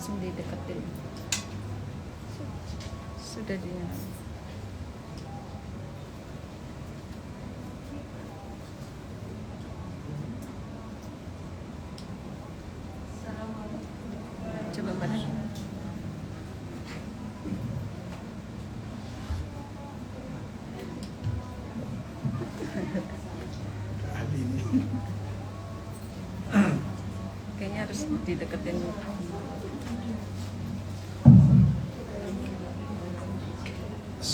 langsung dideketin. Sudah dia. Coba pada. Kayaknya harus dideketin.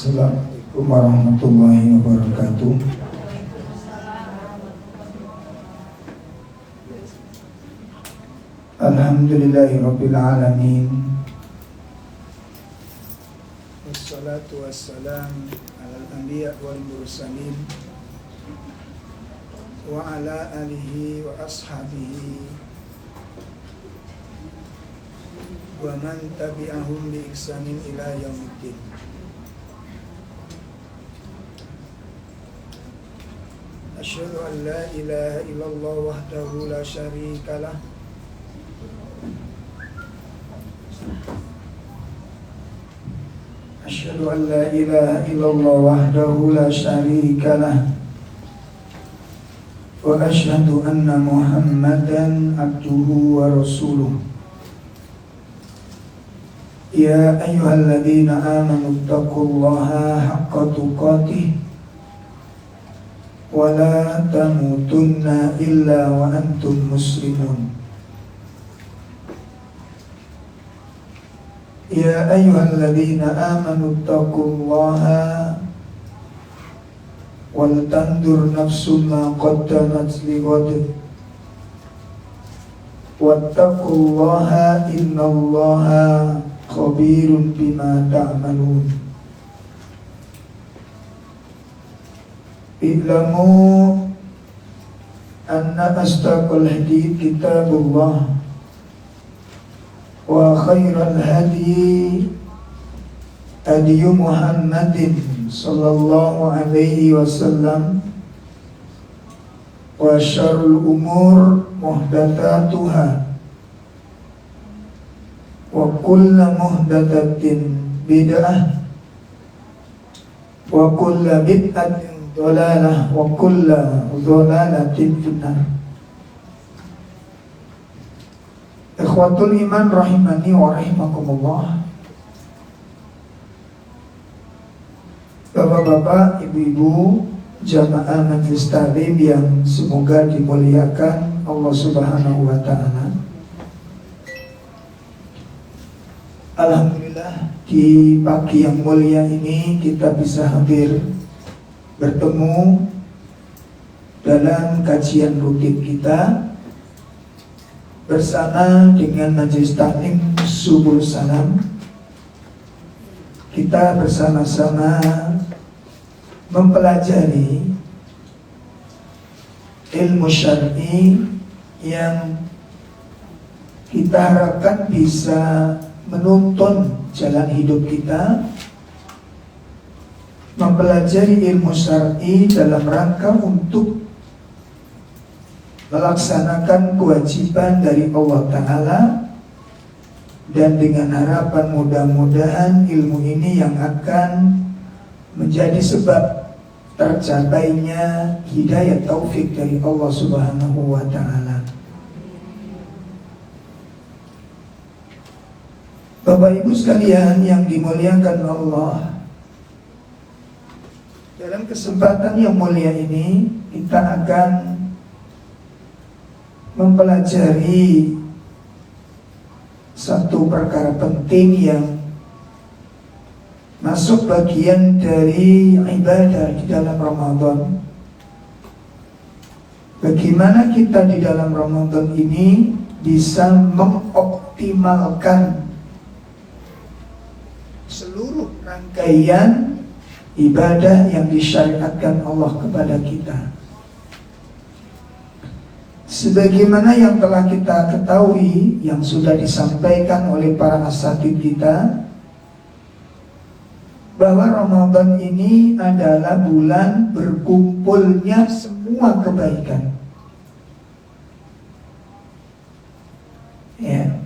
Assalamualaikum warahmatullahi wabarakatuh. Alhamdulillahirabbil alamin. Wassalatu wassalam alal anbiya wal mursalin wa ala alihi wa ashabihi wa man tabi'ahum bi ihsanin ila yaumiddin. Asyhadu an la ilaha illallah wahdahu la syarika lah Asyhadu an la ilaha illallah wahdahu la syarika lah wa asyhadu anna Muhammadan abduhu wa rasuluh. Ya ayyuhalladzina amanu taqullaha haqqa tuqatih wa la tamutunna illa wa antum muslimun. Ya ayyuhalladzina amanu taqullaha wal tandur nafsum ma qaddamat lighad wattaqullaha innallaha khabirun bima ta'malun. I'lamu anna asdaqal hadits kitabullah wa khairal hadi hadiyu Muhammadin sallallahu alaihi wasallam wa syarrul umur muhdatsatuha wa kullu muhdatsatin bid'ah wa kullu bid'atin dhalalah wa kullu dhalalatin finnar. Ikhwatul iman rahimani wa rahimakumullah. Bapak-bapak, ibu-ibu, jamaah majelis taklim yang semoga dimuliakan Allah Subhanahu wa taala. Alhamdulillah di pagi yang mulia ini kita bisa hadir bertemu dalam kajian rutin kita bersama dengan majelis taklim Subul Salam. Kita bersama-sama mempelajari ilmu syar'i yang kita harapkan bisa menuntun jalan hidup kita, mempelajari ilmu syar'i dalam rangka untuk melaksanakan kewajiban dari Allah Ta'ala, dan dengan harapan mudah-mudahan ilmu ini yang akan menjadi sebab tercapainya hidayah taufik dari Allah Subhanahu wa Ta'ala. Bapak Ibu sekalian yang dimuliakan Allah, dalam kesempatan yang mulia ini kita akan mempelajari satu perkara penting yang masuk bagian dari ibadah di dalam Ramadan. Bagaimana kita di dalam Ramadan ini bisa mengoptimalkan seluruh rangkaian ibadah yang disyariatkan Allah kepada kita. Sebagaimana yang telah kita ketahui, yang sudah disampaikan oleh para asatidz kita, bahwa Ramadan ini adalah bulan berkumpulnya semua kebaikan. Ya.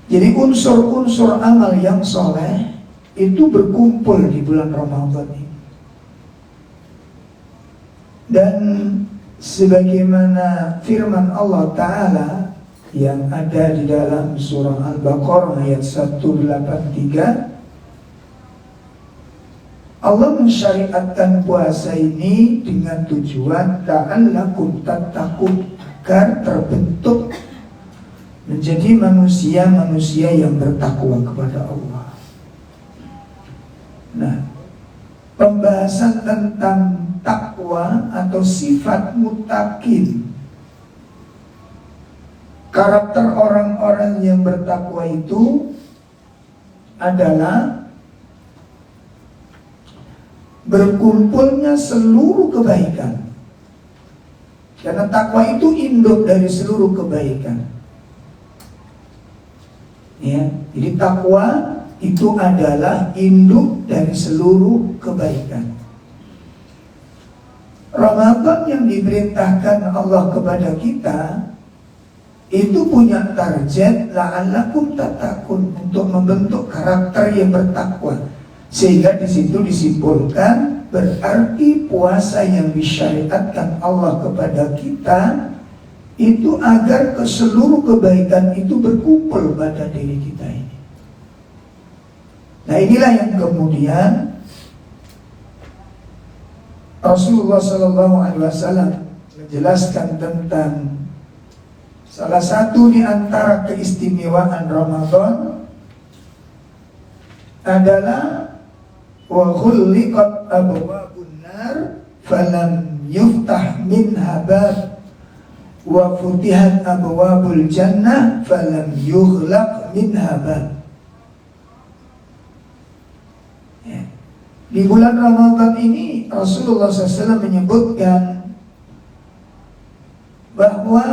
Jadi unsur-unsur amal yang soleh itu berkumpul di bulan Ramadan ini. Dan sebagaimana firman Allah Ta'ala yang ada di dalam surah Al-Baqarah ayat 183, Allah mensyariatkan puasa ini dengan tujuan la'allakum tattaqun, agar terbentuk menjadi manusia-manusia yang bertakwa kepada Allah. Nah, pembahasan tentang takwa atau sifat muttaqin, karakter orang-orang yang bertakwa itu adalah berkumpulnya seluruh kebaikan. Karena takwa itu induk dari seluruh kebaikan. Ya, jadi takwa itu adalah induk dari seluruh kebaikan. Ramadan yang diperintahkan Allah kepada kita itu punya target la'allakum tattaqun, untuk membentuk karakter yang bertakwa. Sehingga di situ disimpulkan berarti puasa yang disyariatkan Allah kepada kita itu agar ke seluruh kebaikan itu berkumpul pada diri kita ini. Nah, inilah yang kemudian Rasulullah SAW menjelaskan tentang salah satu di antara keistimewaan Ramadan adalah wa khulliqat abwabun nar falam yuftah minha bab wa futihat abwabul jannah falam yughlaq minha bab. Di bulan Ramadan ini Rasulullah SAW menyebutkan bahwa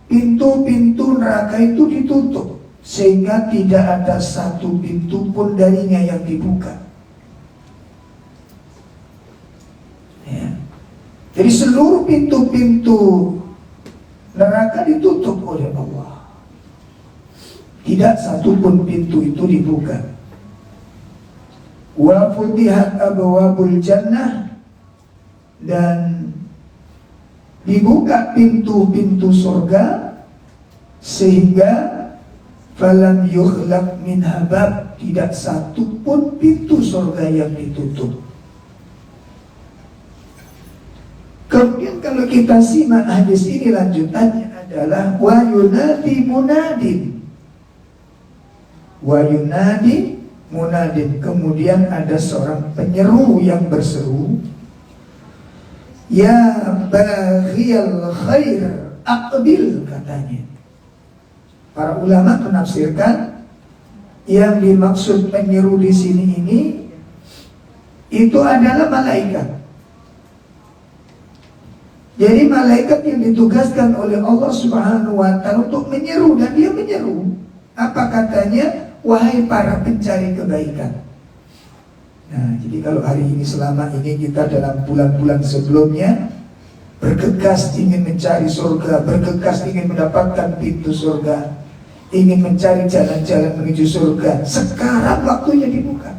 pintu-pintu neraka itu ditutup sehingga tidak ada satu pintu pun darinya yang dibuka. Ya. Jadi seluruh pintu-pintu neraka ditutup oleh Allah. Tidak satu pun pintu itu dibuka. Wa futihat abwabul jannah, dan dibuka pintu-pintu surga sehingga falam yughlaq minha bab, tidak satu pun pintu surga yang ditutup. Kemudian kalau kita simak hadis ini lanjutannya adalah wa yunadi munadin, wa yunadi munadin, kemudian ada seorang penyeru yang berseru, ya baghiyal khair aqbil, katanya. Para ulama menafsirkan yang dimaksud penyeru di sini ini itu adalah malaikat. Jadi malaikat yang ditugaskan oleh Allah Subhanahu wa Ta'ala untuk menyeru, dan dia menyeru. Apa katanya? Wahai para pencari kebaikan. Nah, jadi kalau hari ini, selama ini kita dalam bulan-bulan sebelumnya bergegas ingin mencari surga, bergegas ingin mendapatkan pintu surga, ingin mencari jalan-jalan menuju surga. Sekarang waktunya dibuka.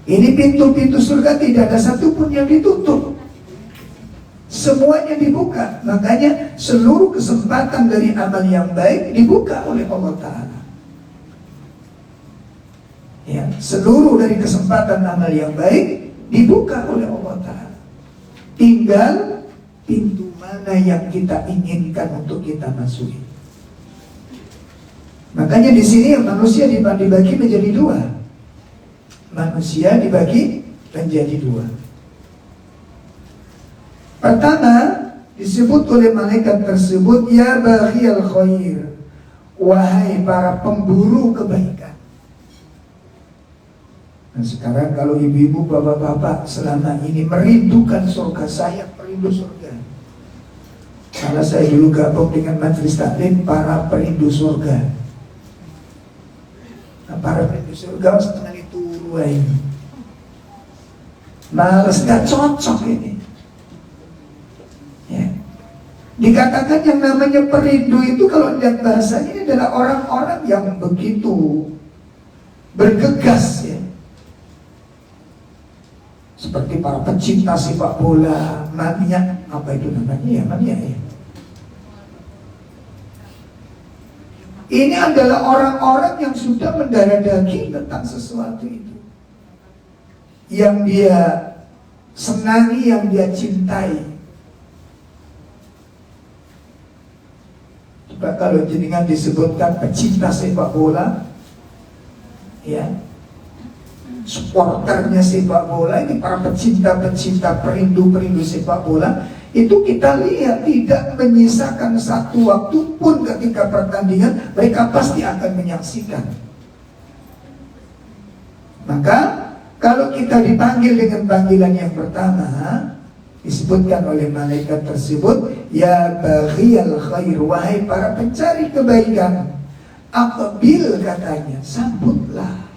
Ini pintu-pintu surga tidak ada satupun yang ditutup, semuanya dibuka. Makanya seluruh kesempatan dari amal yang baik dibuka oleh Allah Ta'ala. Ya, seluruh dari kesempatan amal yang baik dibuka oleh Allah Ta'ala. Tinggal pintu mana yang kita inginkan untuk kita masuki. Makanya di sini manusia dibagi menjadi dua. Manusia dibagi menjadi dua. Pertama, disebut oleh malaikat tersebut, ya baghiyal khair, wahai para pemburu kebaikan. Nah, sekarang kalau ibu-ibu, bapak-bapak selama ini merindukan surga, saya perindu surga. Karena saya dulu gabung dengan majelis taklim para perindu surga. Nah, para perindu surga setengah itu ini males, gak cocok ini. Ya. Dikatakan yang namanya perindu itu kalau lihat bahasanya ini adalah orang-orang yang begitu bergegas ya. Seperti para pecinta sepak bola, mania, apa itu namanya ya, mania ya. Ini adalah orang-orang yang sudah mendarah daging tentang sesuatu itu, yang dia senangi, yang dia cintai. Coba kalau jenengan disebutkan pecinta sepak bola, ya, supporternya sepak bola, ini para pecinta-pecinta, perindu-perindu sepak bola, itu kita lihat tidak menyisakan satu waktu pun ketika pertandingan, mereka pasti akan menyaksikan. Maka kalau kita dipanggil dengan panggilan yang pertama, disebutkan oleh malaikat tersebut, ya baghiyal khair, wahai para pencari kebaikan, aqbil, katanya, sambutlah.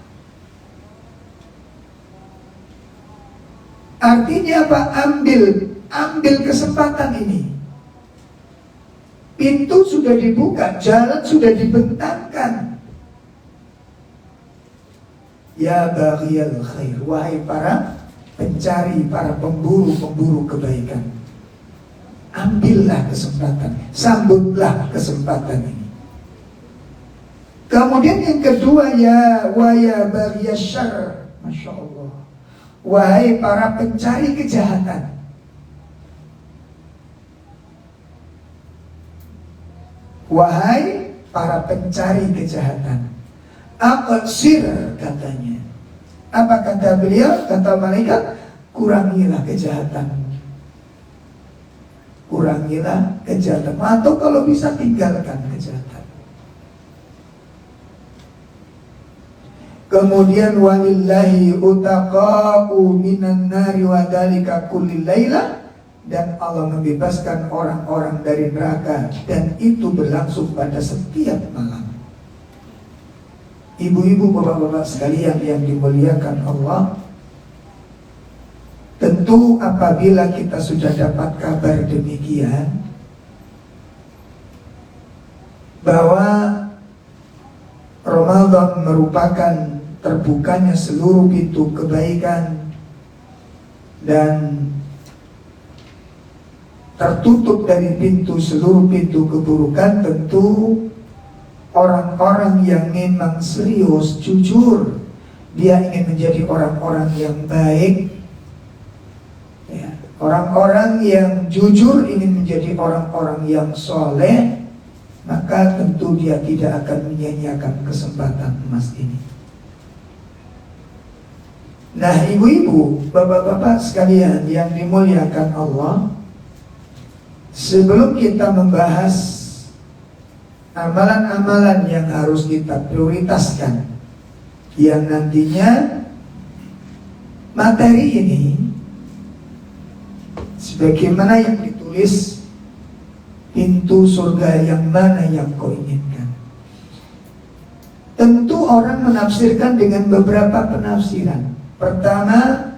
Artinya apa? Ambil kesempatan ini. Pintu sudah dibuka, jalan sudah dibentangkan. Ya baghiyal khair, wahai para pencari, para pemburu kebaikan, ambillah kesempatan, sambutlah kesempatan ini. Kemudian yang kedua, ya baghiyal syarr, masya Allah, wahai para pencari kejahatan. Wahai para pencari kejahatan, aqsir, katanya. Apa kata beliau? Kata malaikat, kurangilah kejahatan. Kurangilah kejahatan, atau kalau bisa tinggalkan kejahatan. Kemudian walillahi utaqa'u minan nari wa dzalika kulli laila, dan Allah membebaskan orang-orang dari neraka, dan itu berlangsung pada setiap malam. Ibu-ibu, bapak-bapak sekalian yang dimuliakan Allah, tentu apabila kita sudah dapat kabar demikian, bahwa Ramadan merupakan terbukanya seluruh pintu kebaikan dan tertutup dari seluruh pintu keburukan, tentu orang-orang yang memang serius, jujur, dia ingin menjadi orang-orang yang baik, ya, orang-orang yang jujur ingin menjadi orang-orang yang soleh, maka tentu dia tidak akan menyia-nyiakan kesempatan emas ini. Nah, ibu-ibu, bapak-bapak sekalian yang dimuliakan Allah, sebelum kita membahas amalan-amalan yang harus kita prioritaskan, yang nantinya materi ini sebagaimana yang ditulis, pintu surga yang mana yang kau inginkan. Tentu orang menafsirkan dengan beberapa penafsiran. Pertama,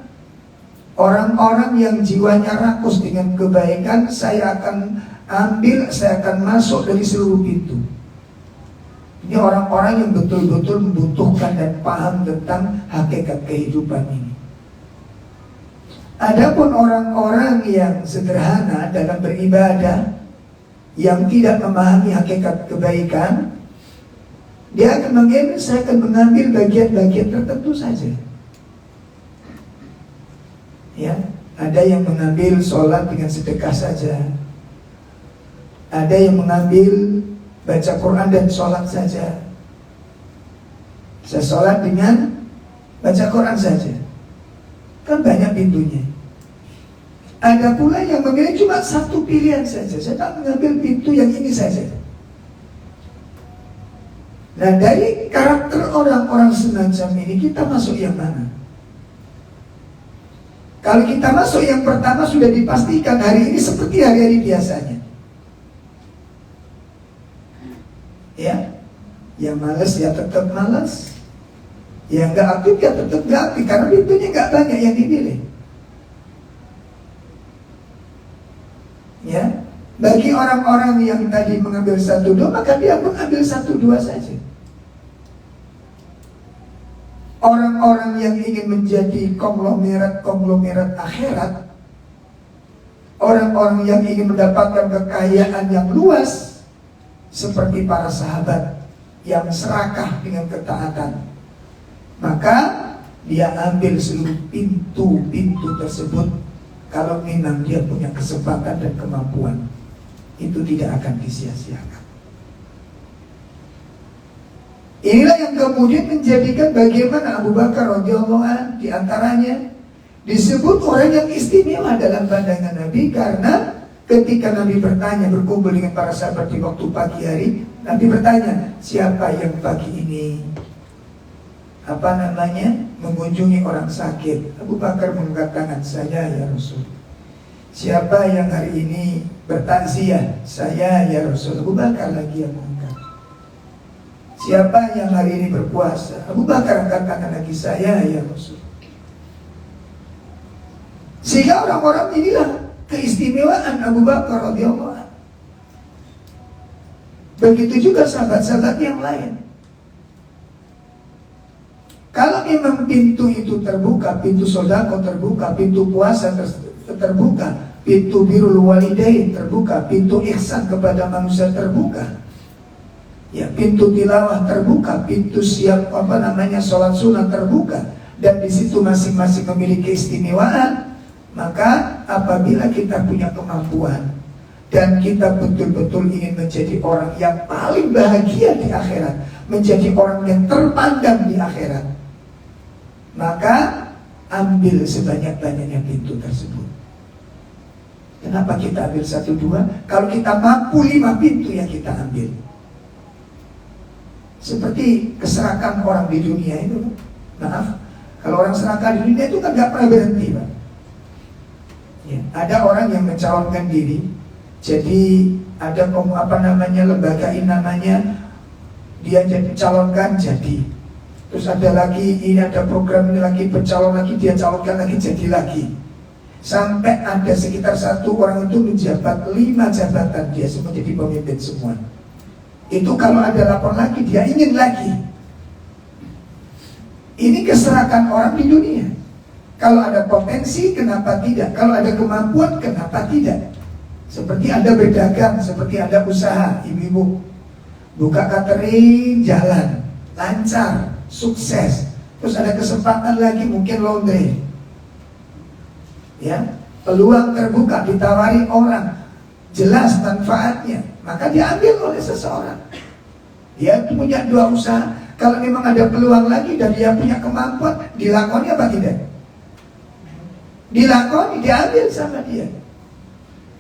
orang-orang yang jiwanya rakus dengan kebaikan, saya akan ambil, saya akan masuk dari seluruh pintu. Ini orang-orang yang betul-betul membutuhkan dan paham tentang hakikat kehidupan ini. Adapun orang-orang yang sederhana dalam beribadah, yang tidak memahami hakikat kebaikan, dia akan mengambil, saya akan mengambil bagian-bagian tertentu saja. Ya, ada yang mengambil sholat dengan sedekah saja, ada yang mengambil baca Quran dan sholat saja. Saya sholat dengan baca Quran saja, kan banyak pintunya. Ada pula yang memilih cuma satu pilihan saja, saya tak mengambil pintu yang ini saja. Nah, dari karakter orang-orang semacam ini, kita masuk yang mana? Kalau kita masuk yang pertama, sudah dipastikan hari ini seperti hari-hari biasanya. Ya, yang malas ya tetap malas, yang nggak aktif ya tetap nggak aktif, karena pintunya nggak banyak yang dipilih. Ya, bagi orang-orang yang tadi mengambil 1-2, maka dia pun ambil 1-2 saja. Orang-orang yang ingin menjadi konglomerat akhirat, orang-orang yang ingin mendapatkan kekayaan yang luas, seperti para sahabat yang serakah dengan ketaatan, maka dia ambil seluruh pintu-pintu tersebut. Kalau memang dia punya kesempatan dan kemampuan, itu tidak akan disia-siakan. Inilah yang kemudian menjadikan bagaimana Abu Bakar radhiyallahu anhu di antaranya disebut orang yang istimewa dalam pandangan Nabi, karena ketika Nabi bertanya, berkumpul dengan para sahabat di waktu pagi hari, Nabi bertanya, siapa yang pagi ini mengunjungi orang sakit? Abu Bakar mengangkat tangan, saya ya Rasul. Siapa yang hari ini bertakziah? Saya ya Rasul. Abu Bakar lagi yang mengangkat. Siapa yang hari ini berpuasa? Abu Bakar angkat tangan lagi, saya ya Rasul. Sehingga orang-orang inilah keistimewaan Abu Bakar radhiyallahu anhu. Begitu juga sahabat-sahabat yang lain. Kalau memang pintu itu terbuka, pintu sedekah terbuka, pintu puasa terbuka, pintu birrul walidain terbuka, pintu ihsan kepada manusia terbuka, ya, pintu tilawah terbuka, pintu siap sholat sunat terbuka, dan di situ masing-masing memiliki keistimewaan. Maka apabila kita punya kemampuan dan kita betul-betul ingin menjadi orang yang paling bahagia di akhirat, menjadi orang yang terpandang di akhirat, maka ambil sebanyak-banyaknya pintu tersebut. Kenapa kita ambil 1-2? Kalau kita mampu 5 pintu yang kita ambil. Seperti keserakan orang di dunia itu. Maaf, kalau orang serakah di dunia itu kan gak pernah berhenti, Pak. Ya, ada orang yang mencalonkan diri, jadi ada lembaga namanya, dia jadi calonkan jadi. Terus ada lagi, ini ada program ini lagi, pencalon lagi, dia calonkan lagi, jadi lagi. Sampai ada sekitar 1 orang itu menjabat 5 jabatan, dia semua jadi pemimpin semua. Itu kalau ada lapor lagi, dia ingin lagi. Ini keserakan orang di dunia. Kalau ada potensi, kenapa tidak? Kalau ada kemampuan, kenapa tidak? Seperti Anda berdagang, seperti Anda usaha, ibu-ibu buka catering, jalan, lancar, sukses. Terus ada kesempatan lagi, mungkin laundry, ya, peluang terbuka, ditawari orang, jelas manfaatnya, maka diambil oleh seseorang. Dia punya 2 usaha. Kalau memang ada peluang lagi dan dia punya kemampuan, dilakoni apa tidak? Dilakoni, diambil sama dia.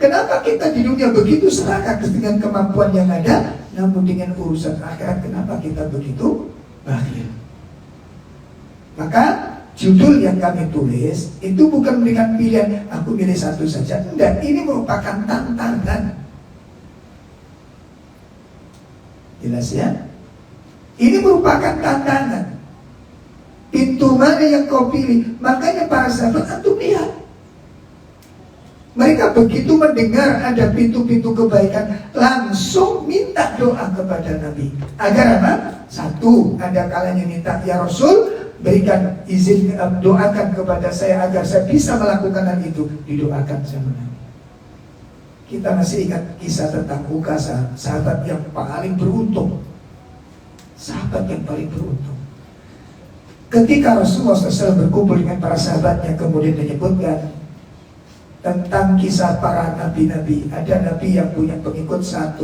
Kenapa kita di dunia begitu serakah dengan kemampuan yang ada, namun dengan urusan akhirat kenapa kita begitu bakhil? Maka judul yang kami tulis itu bukan memberikan pilihan, aku pilih 1 saja. Enggak, ini merupakan tantangan. Jelas ya? Ini merupakan tantangan. Pintu mana yang kau pilih? Makanya para sahabat antum lihat, mereka begitu mendengar ada pintu-pintu kebaikan, langsung minta doa kepada Nabi. Agar apa? 1, ada kalanya minta, ya Rasul, berikan izin, doakan kepada saya agar saya bisa melakukan hal itu. Didoakan sama Nabi. Kita masih ingat kisah tentang Ukasha, sahabat yang paling beruntung. Sahabat yang paling beruntung. Ketika Rasulullah SAW berkumpul dengan para sahabatnya, kemudian menyebutkan tentang kisah para nabi-nabi. Ada nabi yang punya pengikut 1,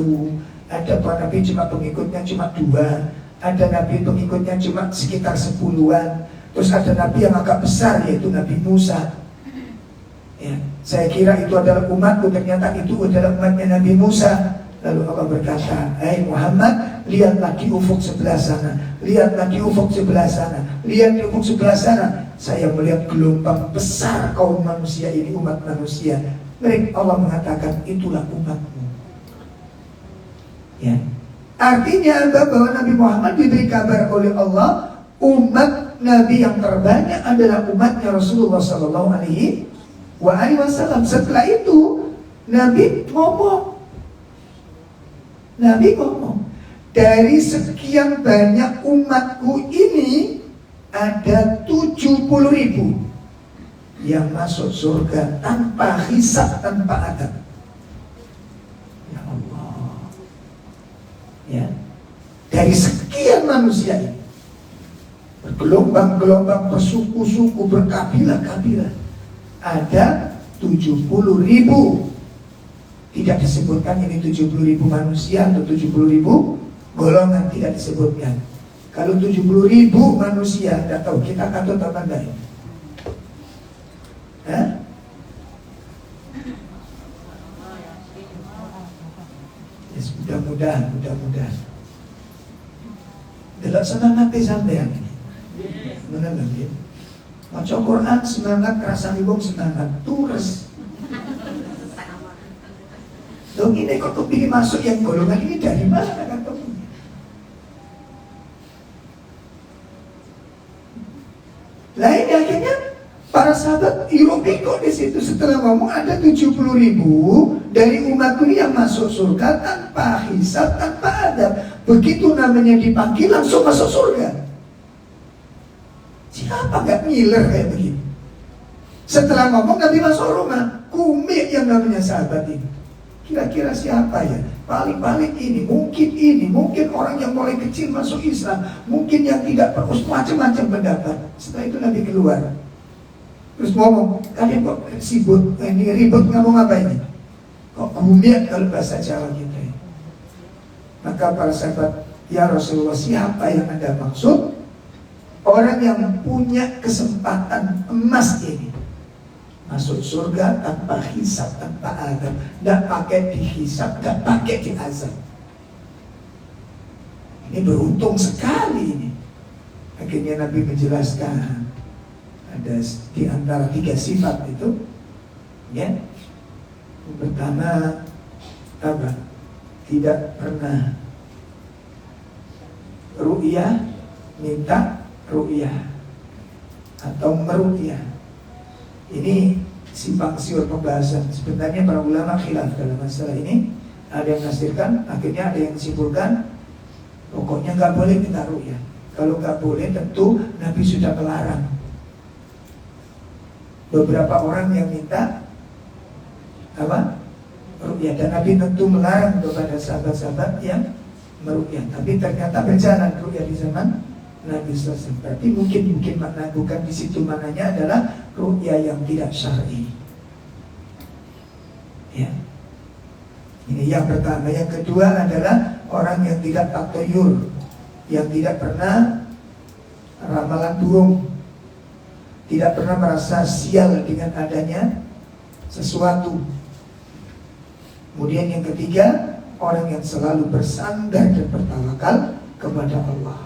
ada para nabi cuma pengikutnya cuma 2, ada nabi pengikutnya cuma sekitar 10-an. Terus ada nabi yang agak besar, yaitu Nabi Musa. Ya, saya kira itu adalah umatku, ternyata itu adalah umatnya Nabi Musa. Lalu Allah berkata, hai Muhammad, lihatlah di ufuk sebelah sana, lihatlah di ufuk sebelah sana, lihat di ufuk sebelah sana. Saya melihat gelombang besar kaum manusia ini, umat manusia. Mereka, Allah mengatakan, itulah umatmu. Ya, artinya bahwa Nabi Muhammad diberi kabar oleh Allah, umat Nabi yang terbanyak adalah umatnya Rasulullah SAW. Setelah itu Nabi ngomong, Nabi ngomong, dari sekian banyak umatku ini ada 70.000 yang masuk surga tanpa hisab, tanpa adab. Ya Allah. Ya. Dari sekian manusia ini, bergelombang-gelombang, bersuku-suku, berkabilah-kabilah, ada 70.000. Tidak disebutkan ini 70.000 manusia atau 70.000 golongan, tidak disebutkan. Kalau 70.000 manusia, tidak tahu kita katut apa enggak ya? Hah? Yes, mudah-mudahan. Delok semangat sampean ini. Benar lagi. Maca Quran semangat, rasane wong semangat, terus. Dong ini kok kepingin masuk yang golongan ini dari mana katanya? Lah ini akhirnya para sahabat Irobiko di situ setelah ngomong ada 70.000 dari umatku yang masuk surga tanpa hisab, tanpa adab. Begitu namanya dipanggil langsung masuk surga. Siapa gak ngiler kayak begini? Setelah ngomong Nabi masuk rumah, kumik yang namanya sahabat ini. Kira-kira siapa ya? Paling-paling ini, mungkin orang yang mulai kecil masuk Islam, mungkin yang tidak terus macam-macam pendapat. Setelah itu Nabi keluar, terus ngomong, kalian kok sibuk, ini ribut ngomong apa ini? Kok gumiak kalau bahasa Jawa kita ya? Maka para sahabat, ya Rasulullah, siapa yang Anda maksud? Orang yang punya kesempatan emas ini, masuk surga tanpa hisab, tanpa azab. Tidak pakai dihisab, tidak pakai diazab. Ini beruntung sekali ini. Akhirnya Nabi menjelaskan ada di antara 3 sifat itu, ya. Yang pertama apa? Tidak pernah ru'yah, minta ru'yah atau meru'yah. Ini simpang siur pembahasan. Sebenarnya para ulama khilaf dalam masalah ini. Ada yang menafsirkan, akhirnya ada yang simpulkan, pokoknya nggak boleh minta ru'yah. Kalau nggak boleh, tentu Nabi sudah melarang. Beberapa orang yang minta apa? Ru'yah, dan Nabi tentu melarang kepada sahabat-sahabat yang meru'yah. Tapi ternyata berjalan ru'yah di zaman Nabi SAW. Berarti mungkin makna bukan di situ, maknanya adalah ru'yah yang tidak syar'i. Ya. Ini yang pertama. Yang kedua adalah orang yang tidak tatayur, yang tidak pernah ramalan burung, tidak pernah merasa sial dengan adanya sesuatu. Kemudian yang ketiga, orang yang selalu bersandar dan bertawakal kepada Allah.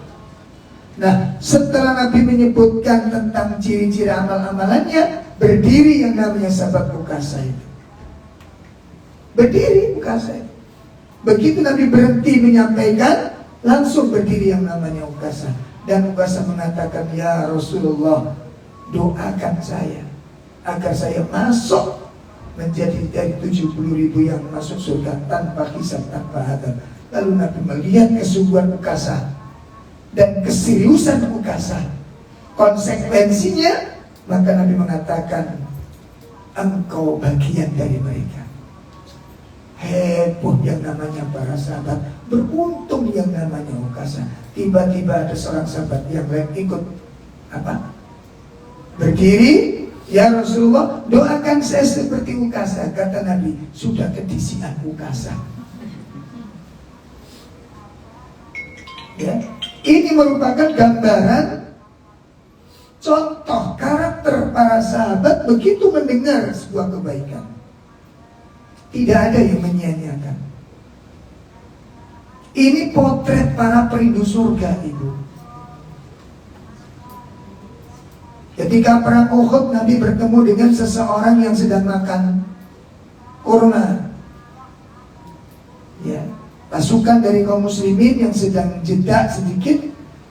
Nah, setelah Nabi menyebutkan tentang ciri-ciri amal-amalannya, berdiri yang namanya sahabat Ukasa itu. Berdiri Ukasa itu. Begitu Nabi berhenti menyampaikan, langsung berdiri yang namanya Ukasa. Dan Ukasa mengatakan, ya Rasulullah, doakan saya agar saya masuk menjadi dari 70.000 yang masuk surga tanpa hisab, tanpa adab. Lalu Nabi melihat kesungguhan Ukasa dan keseriusan Ukasa, konsekuensinya, maka Nabi mengatakan, engkau bagian dari mereka. Heboh yang namanya para sahabat, beruntung yang namanya Ukasa. Tiba-tiba ada seorang sahabat yang lain ikut apa? Berdiri, ya Rasulullah, doakan saya seperti Ukasa. Kata Nabi, sudah kedisian Ukasa. Ya. Ini merupakan gambaran contoh karakter para sahabat begitu mendengar sebuah kebaikan. Tidak ada yang menyia-nyiakan. Ini potret para perindu surga itu. Ketika perang Uhud, Nabi bertemu dengan seseorang yang sedang makan kurma. Ya. Pasukan dari kaum muslimin yang sedang jeda sedikit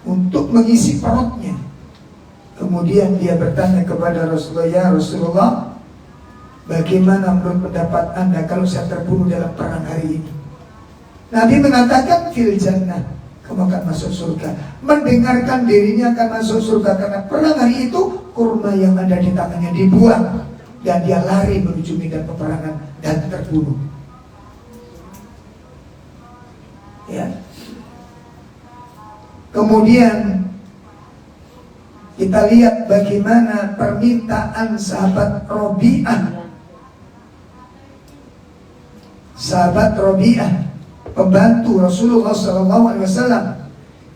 untuk mengisi perutnya. Kemudian dia bertanya kepada Rasulullah, ya Rasulullah, bagaimana menurut pendapat Anda kalau saya terbunuh dalam perang hari ini? Nabi mengatakan fil jannah, kamu akan masuk surga. Mendengarkan dirinya akan masuk surga karena perang hari itu kurma yang ada di tangannya dibuang dan dia lari menuju medan peperangan dan terbunuh. Ya. Kemudian kita lihat bagaimana permintaan sahabat Robi'ah. Sahabat Robi'ah, pembantu Rasulullah SAW,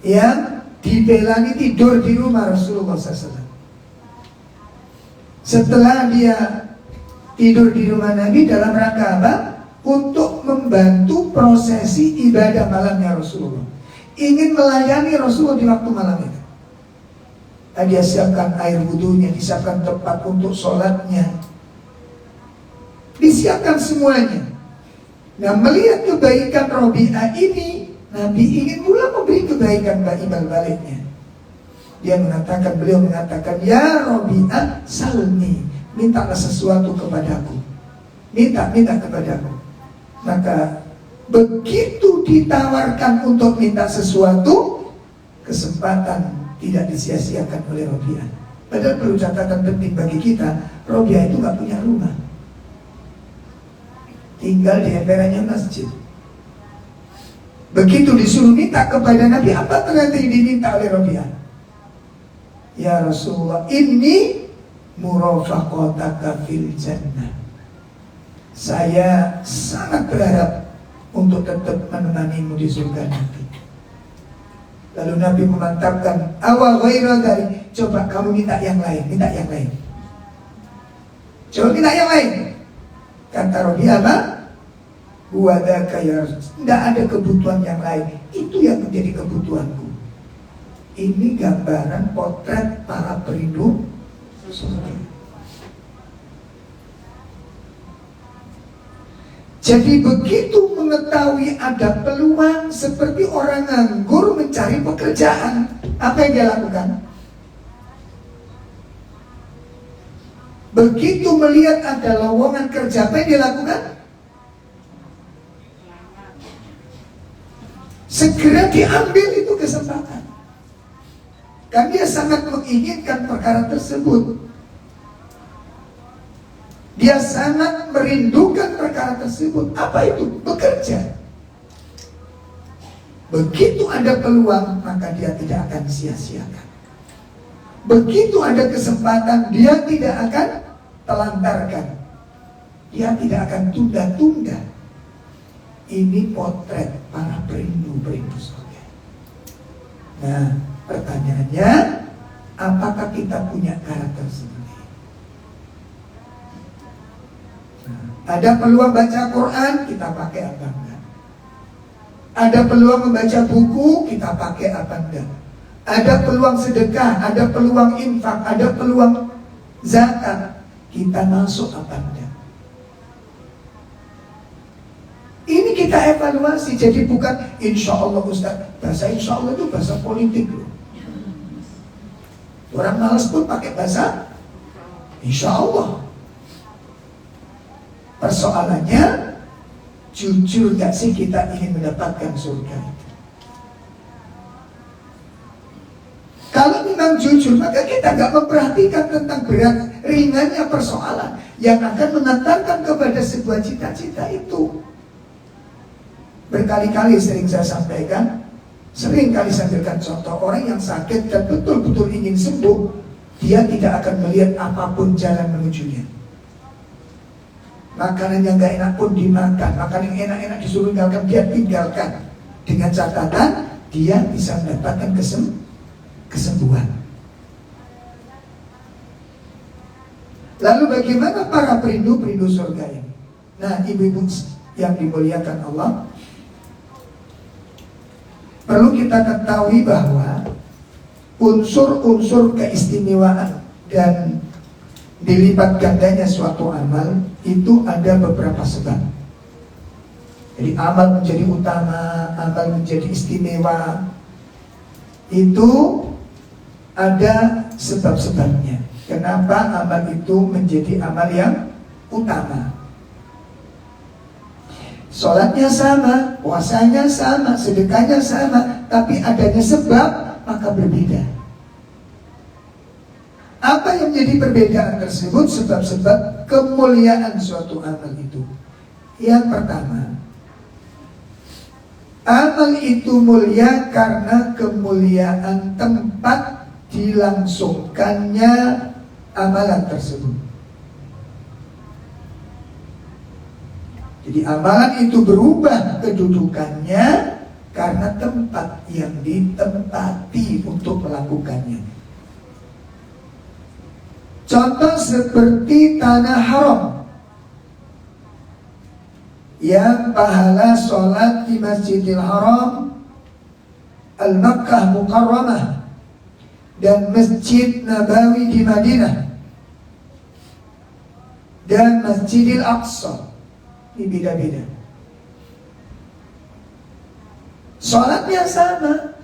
yang dibelani tidur di rumah Rasulullah SAW. Setelah dia tidur di rumah Nabi dalam rangka apa? Untuk membantu prosesi ibadah malamnya Rasulullah. Ingin melayani Rasulullah di waktu malam itu. Dia siapkan air wudhunya, disiapkan tempat untuk sholatnya, disiapkan semuanya. Nah, melihat kebaikan Robi'ah ini, Nabi ingin pula memberi kebaikan imbal baliknya. Beliau mengatakan, ya Robi'ah salni, mintalah sesuatu kepadaku. Minta kepadaku. Maka begitu ditawarkan untuk minta sesuatu, kesempatan tidak disia-siakan oleh Robi'ah. Padahal perlu catatan penting bagi kita, Robi'ah itu gak punya rumah, tinggal di emperannya masjid. Begitu disuruh minta kepada Nabi, apa ternyata yang diminta oleh Robi'ah? Ya Rasulullah, ini murafaqataka fil jannah. Saya sangat berharap untuk tetap menemanimu di surga nanti. Lalu Nabi memantapkan, awal ghaira dari, coba kamu minta yang lain. Coba minta yang lain. Kata Robi'ah apa? Buadaka ya Rasul, tidak ada kebutuhan yang lain, itu yang menjadi kebutuhanku. Ini gambaran potret para perindu surga. Jadi begitu mengetahui ada peluang, seperti orang nganggur mencari pekerjaan, apa yang dia lakukan? Begitu melihat ada lowongan kerja, apa yang dia lakukan? Segera diambil itu kesempatan. Kan dia sangat menginginkan perkara tersebut. Dia sangat merindukan perkara tersebut. Apa itu? Bekerja. Begitu ada peluang, maka dia tidak akan sia-siakan. Begitu ada kesempatan, dia tidak akan telantarkan. Dia tidak akan tunda-tunda. Ini potret para perindu surga. Nah, pertanyaannya, apakah kita punya karakter seperti ini? Nah, ada peluang baca Quran, kita pakai apa enggak? Ada peluang membaca buku, kita pakai apa enggak? Ada peluang sedekah, ada peluang infak, ada peluang zakat, kita masuk apa enggak? Ini kita evaluasi. Jadi bukan insya Allah Ustaz. Bahasa insya Allah itu bahasa politik loh. Orang malas pun pakai bahasa insya Allah. Persoalannya, jujur gak sih kita ingin mendapatkan surga itu? Kalau memang jujur, maka kita gak memperhatikan tentang berat ringannya persoalan yang akan mengantarkan kepada sebuah cita-cita itu. Berkali-kali sering saya sampaikan, sering kali saya berikan contoh, orang yang sakit dan betul-betul ingin sembuh, dia tidak akan melihat apapun jalan menujunya. Makanan yang gak enak pun dimakan, makanan yang enak-enak disuruh tinggalkan, dia tinggalkan. Dengan catatan, dia bisa mendapatkan kesembuhan. Lalu bagaimana para perindu surga ini? Nah, ibu-ibu yang dimuliakan Allah, perlu kita ketahui bahwa unsur-unsur keistimewaan dan dilipat gandanya suatu amal itu ada beberapa sebab. Jadi amal menjadi utama, amal menjadi istimewa, itu ada sebab-sebabnya. Kenapa amal itu menjadi amal yang utama? Sholatnya sama, puasanya sama, sedekahnya sama, tapi adanya sebab maka berbeda. Apa yang menjadi perbedaan tersebut? Sebab-sebab kemuliaan suatu amal itu. Yang pertama, amal itu mulia karena kemuliaan tempat dilangsungkannya amalan tersebut. Jadi amalan itu berubah kedudukannya karena tempat yang ditempati untuk melakukannya. Contoh seperti tanah haram yang pahala sholat di Masjidil Haram, Al-Makkah Mukarramah, dan Masjid Nabawi di Madinah, dan Masjidil Aqsa. Ini beda-beda. Sholatnya sama,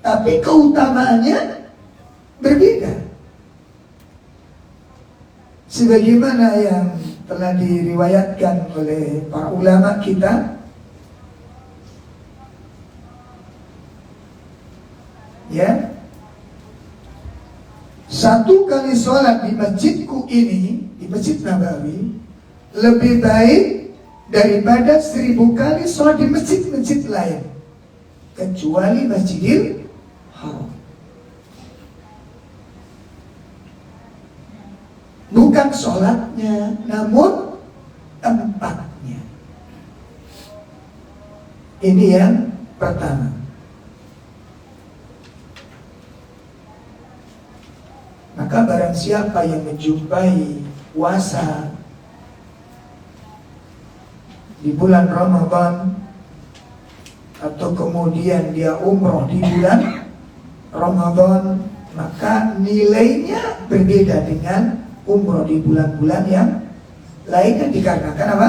tapi keutamaannya berbeda. Sebagaimana yang telah diriwayatkan oleh para ulama kita, ya, satu kali sholat di masjidku ini, di Masjid Nabawi, lebih baik daripada 1000 kali sholat di masjid-masjid lain, kecuali Masjidil Haram. Bukan sholatnya, namun tempatnya. Ini yang pertama. Maka barang siapa yang menjumpai puasa di bulan Ramadan, atau kemudian dia umroh di bulan Ramadan, maka nilainya berbeda dengan umroh di bulan-bulan yang lainnya. Dikarenakan apa?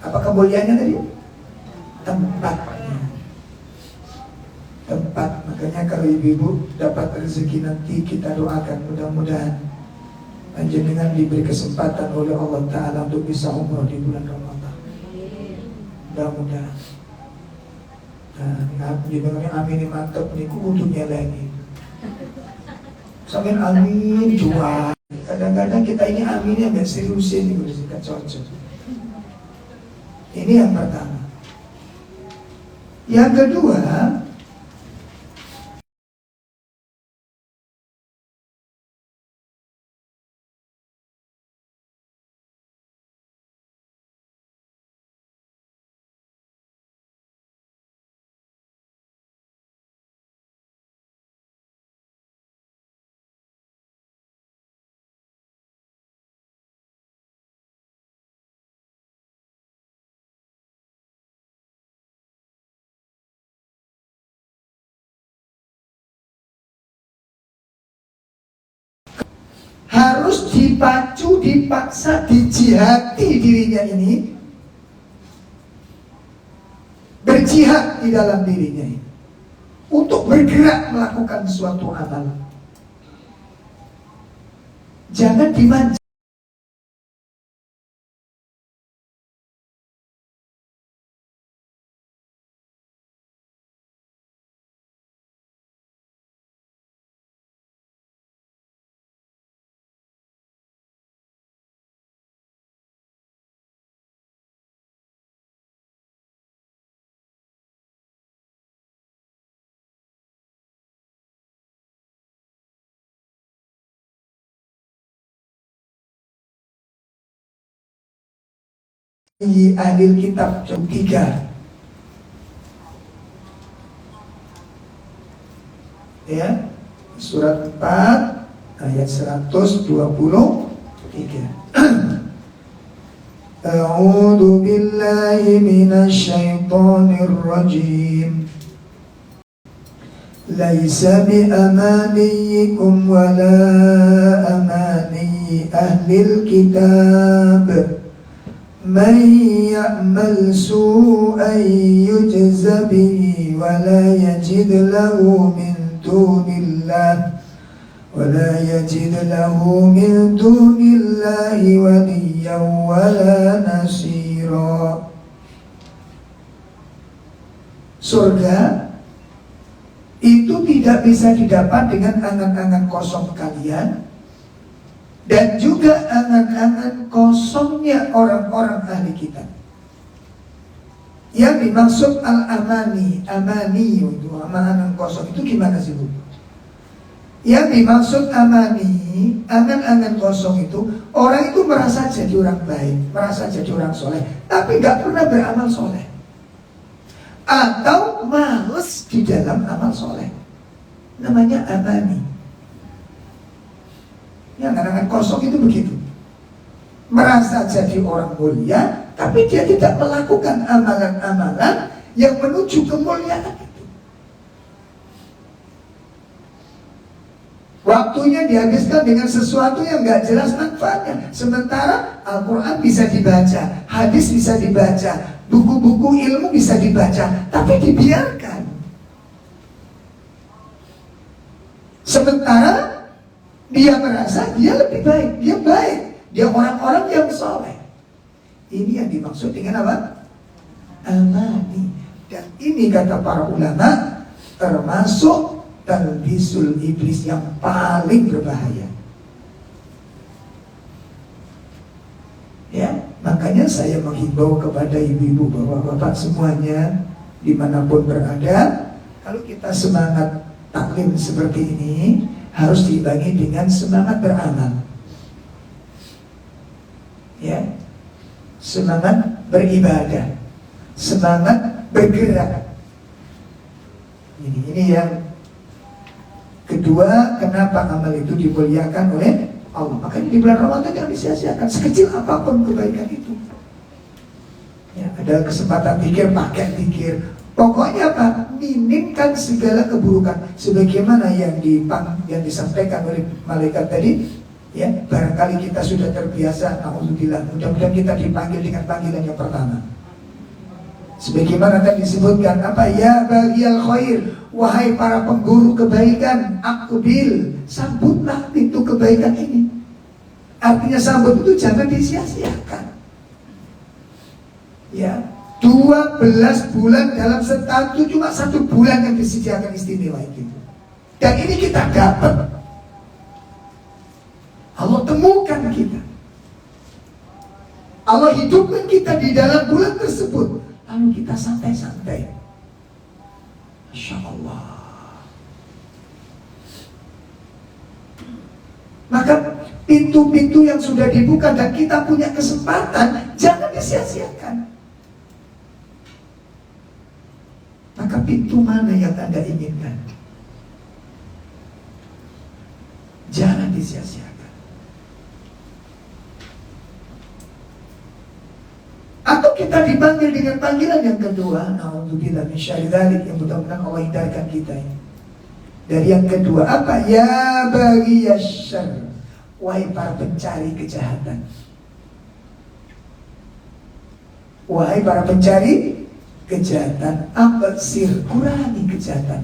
Apa kemuliaannya tadi? Tempatnya. Tempat. Makanya kalau ibu-ibu dapat rezeki nanti, kita doakan mudah-mudahan panjenengan diberi kesempatan oleh Allah Ta'ala untuk bisa umroh di bulan Ramadan. Mudah-mudahan. Nah, jenengan amin mantap niku untuknya lagi. Sampai amin dua. Kadang-kadang kita ini aminnya nggak seriusin nih, udah cocok. Ini yang pertama. Yang kedua, harus dipacu, dipaksa, dijihati dirinya ini, berjihad di dalam dirinya ini untuk bergerak melakukan suatu amalan. Jangan dimanja. Di Ahli Kitab 3, ya, surat 4 ayat 123. A'udzu billahi minasy syaithanir rajim. Laisa bi amaniyikum wala amani ahlil kitab. Man ya'mal su'an yujza bihi wa la yajid lahu min dunillah ولا يجد له من دون الله وليا ولا نصيرا katsira. Surga itu tidak bisa didapat dengan angan-angan kosong kalian, dan juga angan-angan kosongnya orang-orang ahli kitab. Yang dimaksud al-amani, amani itu angan-angan kosong itu gimana sih Bu? Yang dimaksud amani, angan-angan kosong itu, orang itu merasa jadi orang baik, merasa jadi orang soleh, tapi gak pernah beramal soleh, atau males di dalam amal soleh. Namanya amani. Yang angan-angan kosong itu begitu. Merasa jadi orang mulia, tapi dia tidak melakukan amalan-amalan yang menuju kemuliaan itu. Waktunya dihabiskan dengan sesuatu yang gak jelas manfaatnya. Sementara Al-Quran bisa dibaca, hadis bisa dibaca, buku-buku ilmu bisa dibaca, tapi dibiarkan. Sementara dia merasa dia lebih baik, dia baik, dia orang-orang yang soleh. Ini yang dimaksud dengan apa? Amani. Dan ini kata para ulama termasuk talbisul iblis yang paling berbahaya. Ya, makanya saya menghimbau kepada ibu-ibu, bapak-bapak semuanya dimanapun berada, kalau kita semangat taklim seperti ini harus diimbangi dengan semangat beramal. Ya, semangat beribadah, semangat bergerak. Ini yang kedua, kenapa amal itu dimuliakan oleh Allah. Makanya di bulan Ramadan jangan disia-siakan, sekecil apapun kebaikan itu. Ya, ada kesempatan pikir, pakai pikir. Pokoknya apa? Minimkan segala keburukan. Sebagaimana yang disampaikan oleh malaikat tadi. Ya, barangkali kita sudah terbiasa, alhamdulillah, mudah-mudahan kita dipanggil dengan panggilan yang pertama. Sebagaimana tadi disebutkan apa? Ya baghiyal khair, wahai para pemburu kebaikan, aqbil, sambutlah pintu kebaikan ini. Artinya sambut itu jangan disia-siakan. Ya, 12 bulan dalam setahun itu cuma 1 bulan yang disediakan istimewa itu. Dan ini kita dapat. Allah temukan kita, Allah hidupkan kita di dalam bulan tersebut, lalu kita santai-santai. Masya Allah. Maka pintu-pintu yang sudah dibuka dan kita punya kesempatan, jangan disia-siakan. Maka pintu mana yang Anda inginkan? Jangan disia-siakan. Atau kita dipanggil dengan panggilan yang kedua, na'udzubillah min syarri dzalik, yang mudah-mudahan Allah hindarkan kita ini. Dari yang kedua apa? Ya baghiyasy-syarr, wahai para pencari kejahatan. Wahai para pencari kejahatan, absir, kurangi kejahatan.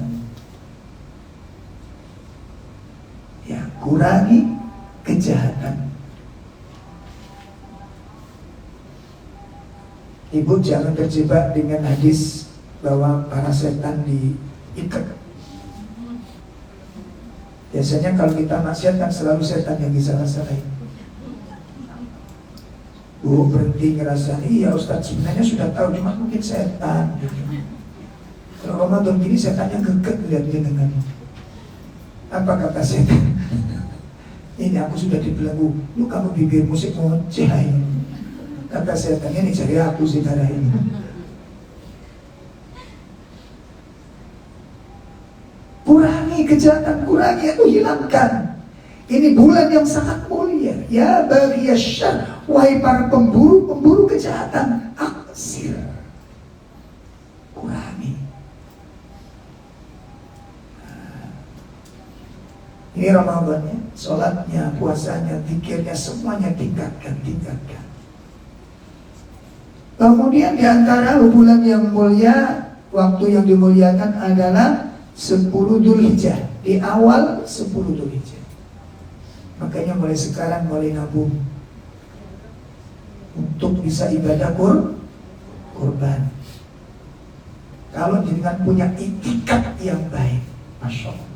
Ya, kurangi kejahatan. Ibu jangan terjebak dengan hadis bahwa para setan diikat. Biasanya kalau kita maksiat kan selalu setan yang disalah-salahin. Bu berhenti ngerasain, iya Ustadz sebenarnya sudah tahu, cuma mungkin setan gitu. Kalau Ramadan gini setannya geget lihat dengan apa kata setan? Ini aku sudah dibelenggu, lu kamu bibir musik ngoceh ini. Kata setan, ini cari aku sih darah ini. Kurangi kejahatan, kurangi itu hilangkan. Ini bulan yang sangat mulia. Ya baghiyasy-syarr, wahai para pemburu kejahatan, aksir, kurangi. Ini Ramadannya, sholatnya, puasanya, zikirnya, semuanya tingkatkan. Kemudian di antara bulan yang mulia, waktu yang dimuliakan adalah 10 Dzulhijjah, di awal 10 Dzulhijjah. Makanya mulai sekarang mulai nabung. untuk bisa ibadah kurban. Kalau jenengan punya itikat yang baik, Masya Allah.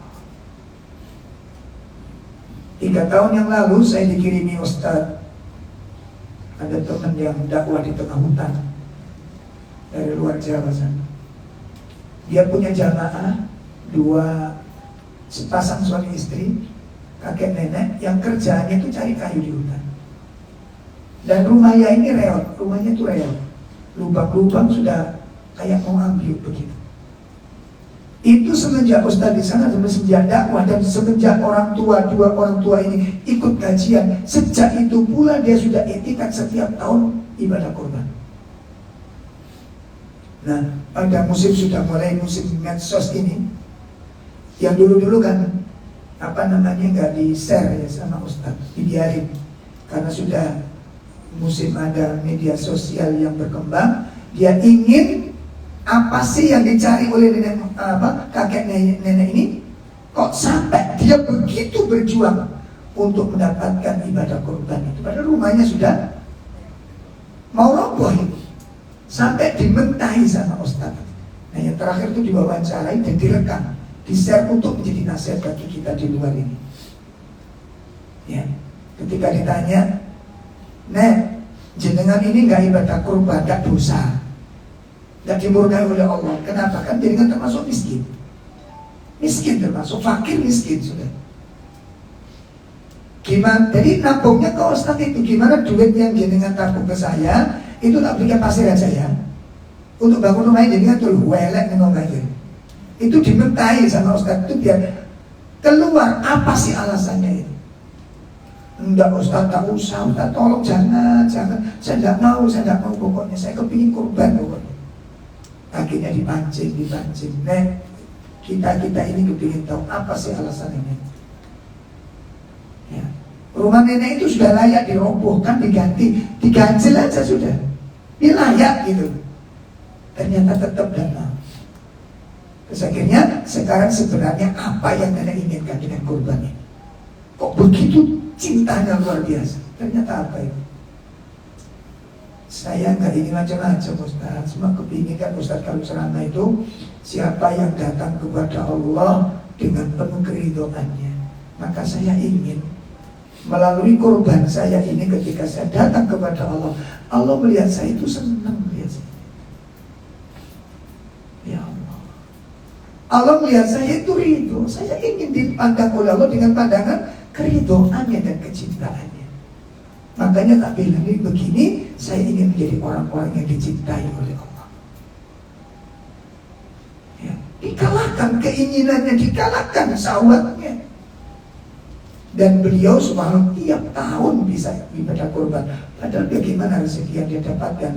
3 tahun yang lalu saya dikirimi Ustadz, ada teman yang dakwah di tengah hutan dari luar Jawa sana. Dia punya jamaah 2 sepasang suami istri, kakek nenek yang kerjanya itu cari kayu di hutan. Dan rumahnya ini reot, rumahnya itu reot, lubang-lubang sudah kayak mau ambil begitu. Itu semenjak Ustadz di sana, semenjak dakwah dan semenjak orang tua, 2 orang tua ini ikut kajian, sejak itu pula dia sudah etikat setiap tahun ibadah kurban. Nah, pada sudah mulai musim medsos ini, yang dulu-dulu kan nggak di-share ya sama Ustadz, dibiarin karena sudah musim ada media sosial yang berkembang. Dia ingin apa sih yang dicari oleh kakek nenek ini, kok sampai dia begitu berjuang untuk mendapatkan ibadah kurban itu, padahal rumahnya sudah mau roboh itu, sampai dimentahi sama Ustadz. Nah, yang terakhir itu diwawancarai dan direkam, di-share untuk menjadi nasihat bagi kita di luar ini. Ya, ketika ditanya, "Nek, jenengan ini nggak ibadah kurban, nggak dosa, nggak dimurkai oleh Allah. Kenapa? Kan jenengan termasuk miskin. Miskin termasuk, fakir miskin sudah. Gimana? Jadi nabungnya ke Ustadz itu, gimana duit yang jenengan tabung ke saya, itu tak berikan pasir aja ya. Untuk bangun rumahnya jenengan tuh welek ngomongin. Itu dimintai sama Ustadz itu biar keluar apa sih alasannya itu. Enggak Ustadz, tak usah, Ustadz tolong jangan. Saya tidak mau pokoknya, saya kepingin kurban pokoknya. Akhirnya dipancing. Nek, kita ini kepingin tahu apa sih alasan ini. Ya. Rumah nenek itu sudah layak dirobohkan, diganjel aja sudah. Ini layak gitu. Ternyata tetap dana. Terus akhirnya sekarang sebenarnya apa yang nenek inginkan dengan kurban ini? Kok begitu cintanya luar biasa? Ternyata apa itu? Saya nggak ingin macam-macam Ustaz, cuma kepingin kan Ustaz kalau ceramah itu siapa yang datang kepada Allah dengan penuh keridhoannya, maka saya ingin melalui kurban saya ini ketika saya datang kepada Allah, Allah melihat saya itu senang melihat saya. Ya Allah, Allah melihat saya itu ridho, saya ingin dipandang oleh Allah dengan pandangan keridhoannya dan kecintaannya. Makanya tak bilang ini begini, saya ingin menjadi orang-orang yang dicintai oleh Allah. Ya, dikalahkan keinginannya, dikalahkan syahwatnya. Dan beliau subhanallah tiap tahun bisa ibadah kurban. Padahal bagaimana rezeki yang dia dapatkan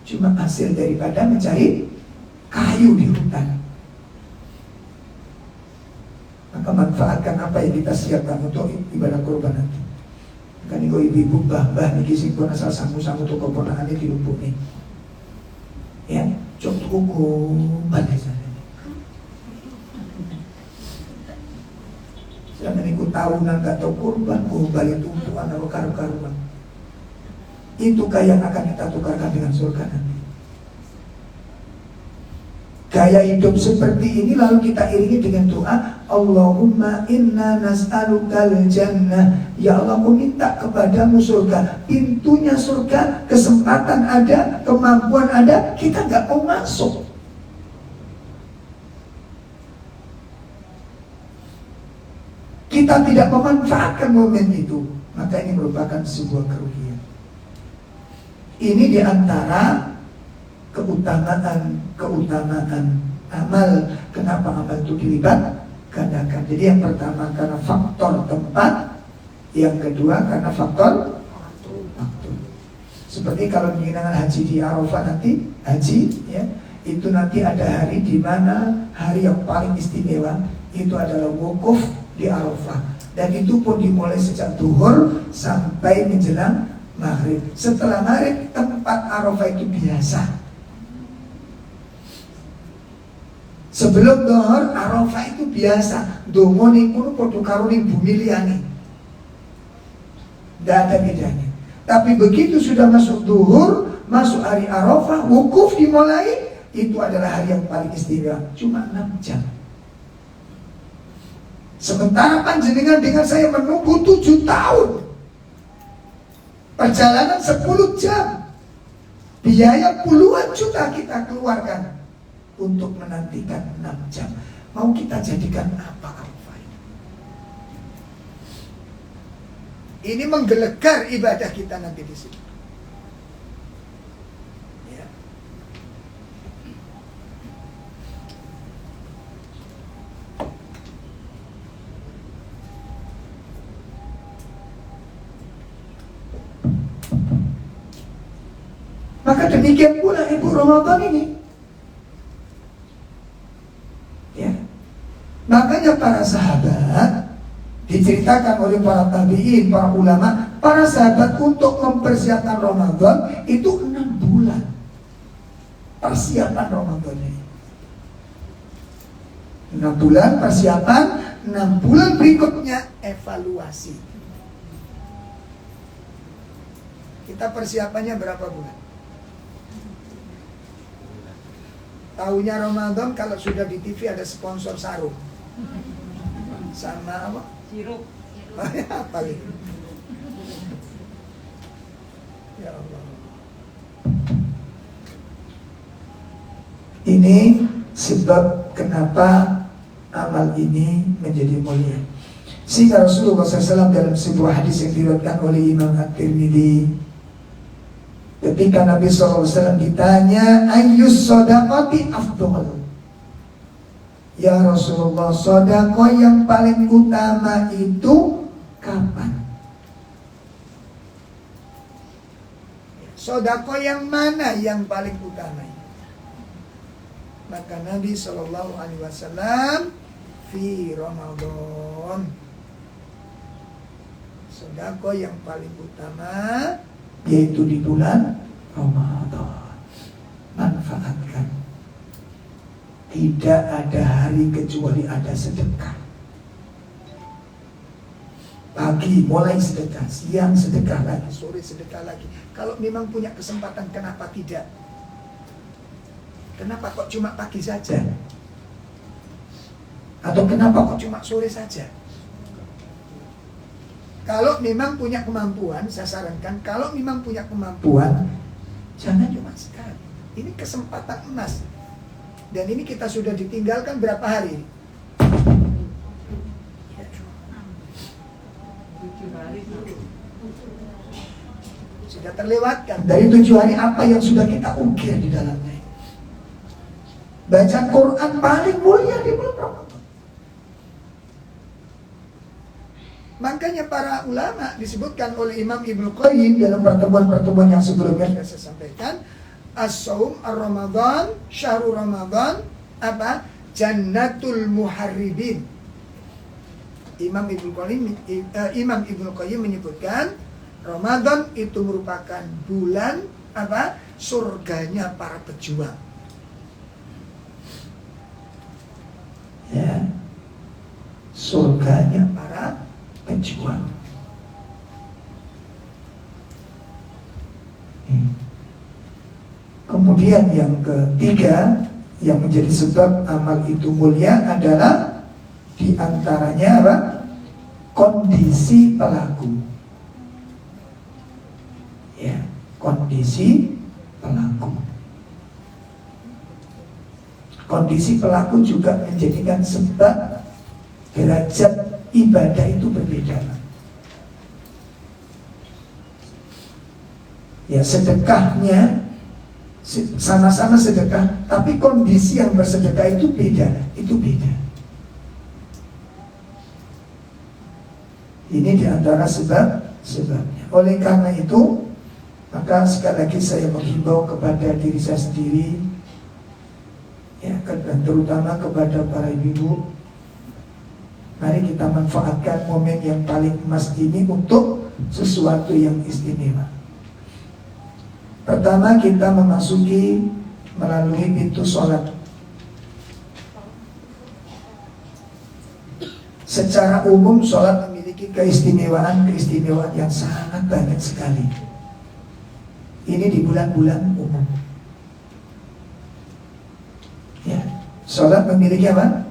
cuma hasil daripada mencari kayu di hutan. Maka manfaatkan apa yang kita siapkan untuk ibadah kurban nanti. Kan ini ibu-ibu mbah niki sing pun asal sangu-sangu tuh keponakane di lubuk nih. Ya, cok tuku balik sana. Selama niku tahunan gak tahu kurban, balik tumpuan atau karu-karuan. Itu yang akan kita tukarkan dengan surga nanti. Gaya hidup seperti ini lalu kita iringi dengan doa, Allahumma inna nas'alukal jannah. Ya Allah, aku minta kepadamu surga. Pintunya surga, kesempatan ada, kemampuan ada, kita gak mau masuk. Kita tidak memanfaatkan momen itu, maka ini merupakan sebuah kerugian. Ini diantara keutamaan amal. Kenapa amal itu dilibat gandakan? Jadi yang pertama karena faktor tempat, yang kedua karena faktor waktu. Seperti kalau menyenangkan haji di Arafah nanti, haji ya, itu nanti ada hari di mana hari yang paling istimewa itu adalah wukuf di Arafah, dan itu pun dimulai sejak duhur sampai menjelang maghrib. Setelah maghrib tempat Arafah itu biasa. Sebelum duhur Arafah itu biasa. Dongo ning kono padha karo ning bumi liyane. Tidak ada bedanya. Tapi begitu sudah masuk zuhur, masuk hari Arafah, wukuf dimulai, itu adalah hari yang paling istimewa. Cuma 6 jam. Sementara panjenengan dengan saya menunggu 7 tahun. Perjalanan 10 jam. Biaya puluhan juta kita keluarkan untuk menantikan 6 jam. Mau kita jadikan apa Arafah ini? Ini menggelegar ibadah kita nanti di sini. Ya. Maka demikian pula Ibu Ramadan ini. Ya. Makanya para sahabat diceritakan oleh para tabi'in, para ulama, para sahabat untuk mempersiapkan Ramadan itu 6 bulan. Persiapan Ramadan ini. 6 bulan persiapan, 6 bulan berikutnya evaluasi. Kita persiapannya berapa bulan? Tahunya Ramadan kalau sudah di TV ada sponsor sarung sama apa? Sirup. Apa gitu? Ya Allah. Ini sebab kenapa amal ini menjadi mulia. Sehingga Rasulullah SAW dalam sebuah hadis yang diriwayatkan oleh Imam At-Tirmidzi, ketika Nabi SAW ditanya ayyus shadaqati afdhal, ya Rasulullah, sedekah yang paling utama itu kapan? Sedekah yang mana yang paling utama? Maka Nabi SAW fi Ramadan, sedekah yang paling utama yaitu di bulan Ramadan. Manfaatkan. Tidak ada hari kecuali ada sedekah. Pagi mulai sedekah, siang sedekah lagi, sore sedekah lagi. Kalau memang punya kesempatan, kenapa tidak? Kenapa kok cuma pagi saja? Atau kenapa kok cuma sore saja? Kalau memang punya kemampuan, saya sarankan, kalau memang punya kemampuan, jangan cuma sekali. Ini kesempatan emas. Dan ini kita sudah ditinggalkan berapa hari? 7 hari. Sudah terlewatkan. Dari 7 hari apa yang sudah kita ukir di dalamnya? Baca Quran paling mulia di bulan Ramadan. Makanya para ulama disebutkan oleh Imam Ibnu Qayyim dalam pertemuan-pertemuan yang sebelumnya saya sampaikan, as-saum ar-Ramadan, syahrul Ramadan, apa? Jannatul muharribin. Imam Ibnu Qayyim menyebutkan Ramadan itu merupakan bulan apa? Surganya para pejuang. Ya. Surganya para pejuang. Kemudian yang ketiga yang menjadi sebab amal itu mulia adalah diantaranya apa? Kondisi pelaku. Ya, kondisi pelaku. Kondisi pelaku juga menjadikan sebab derajat ibadah itu berbeda. Ya, sedekahnya sama-sama sedekah, tapi kondisi yang bersedekah itu beda. Ini diantara sebabnya. Oleh karena itu, maka sekali lagi saya menghimbau kepada diri saya sendiri, ya, dan terutama kepada para ibu, mari kita manfaatkan momen yang paling emas ini untuk sesuatu yang istimewa. Pertama, kita memasuki melalui pintu sholat. Secara umum sholat memiliki keistimewaan yang sangat banyak sekali. Ini di bulan-bulan umum. Ya, sholat memiliki apa?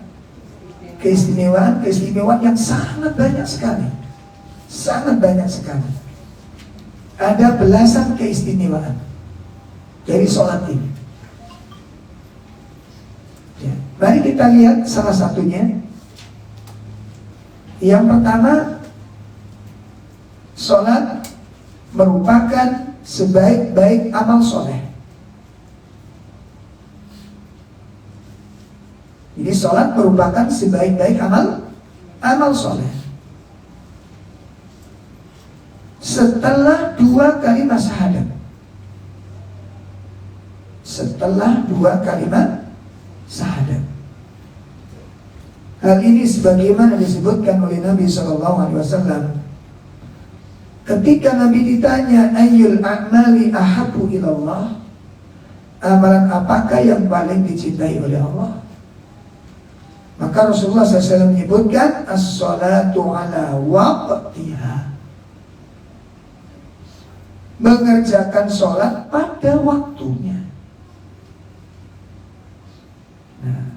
Keistimewaan yang sangat banyak sekali. Sangat banyak sekali. Ada belasan keistimewaan dari sholat ini. Ya, mari kita lihat salah satunya. Yang pertama, sholat merupakan sebaik-baik amal soleh. Jadi sholat merupakan sebaik-baik amal soleh. Setelah 2 kalimat syahadat. Setelah 2 kalimat syahadat. Hal ini sebagaimana disebutkan oleh Nabi SAW. Ketika Nabi ditanya, ayyul a'mali ahabbu ilallah, amalan apakah yang paling dicintai oleh Allah? Maka Rasulullah SAW menyebutkan as-salatu ala waqtiha, mengerjakan sholat pada waktunya. Nah,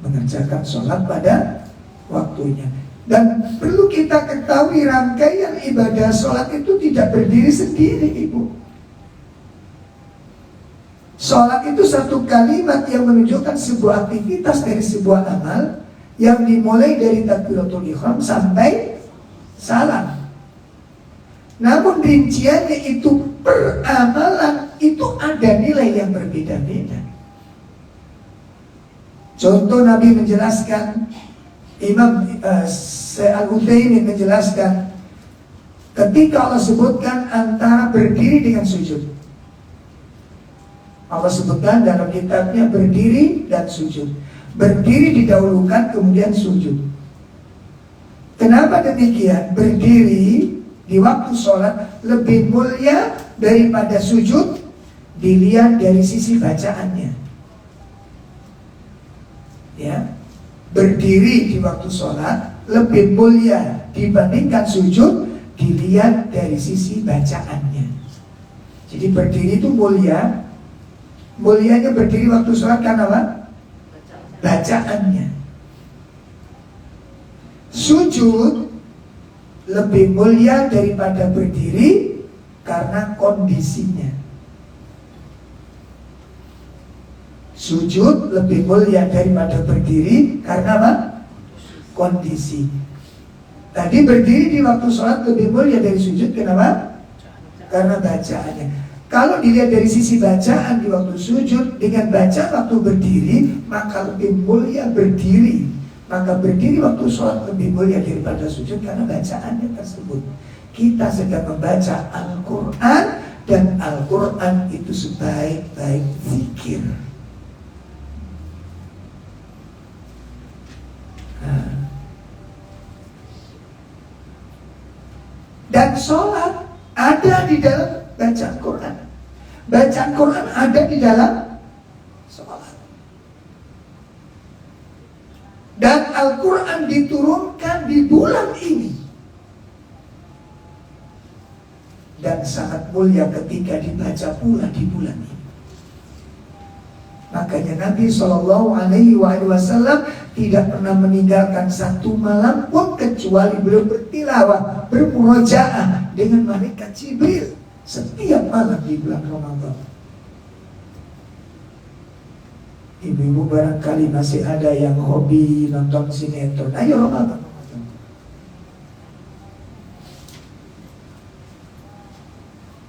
mengerjakan sholat pada waktunya. Dan perlu kita ketahui rangkaian ibadah sholat itu tidak berdiri sendiri, Ibu. Sholat itu satu kalimat yang menunjukkan sebuah aktivitas dari sebuah amal yang dimulai dari takbiratul ihram sampai salam. Namun rinciannya itu per amalan itu ada nilai yang berbeda-beda. Contoh Nabi menjelaskan, Imam Al-Utsaimin menjelaskan, ketika Allah sebutkan antara berdiri dengan sujud. Allah sebutkan dalam kitabnya berdiri dan sujud. Berdiri didahulukan kemudian sujud. Kenapa demikian? Berdiri di waktu sholat lebih mulia daripada sujud, dilihat dari sisi bacaannya. Ya, berdiri di waktu sholat lebih mulia dibandingkan sujud, dilihat dari sisi bacaannya. Jadi berdiri itu mulia. Mulianya berdiri waktu sholat karena apa? Bacaannya. Sujud lebih mulia daripada berdiri karena kondisinya. Sujud lebih mulia daripada berdiri karena apa? Kondisi. Tadi berdiri di waktu sholat lebih mulia dari sujud, kenapa? Karena bacaannya. Kalau dilihat dari sisi bacaan di waktu sujud dengan baca waktu berdiri, maka lebih mulia berdiri. Maka berdiri waktu sholat lebih mulia daripada sujud karena bacaannya tersebut. Kita sedang membaca Al-Quran, dan Al-Quran itu sebaik-baik zikir. Dan sholat ada di dalam bacaan Quran. Bacaan Quran ada di dalam sholat. Dan Al-Quran diturunkan di bulan ini. Dan sangat mulia ketika dibaca pula di bulan ini. Makanya Nabi SAW tidak pernah meninggalkan satu malam pun kecuali beliau bertilawah, bermurojaah dengan malaikat Jibril setiap malam di bulan Ramadan. Ibu-ibu barangkali masih ada yang hobi nonton sinetron. Ayo Ramadan.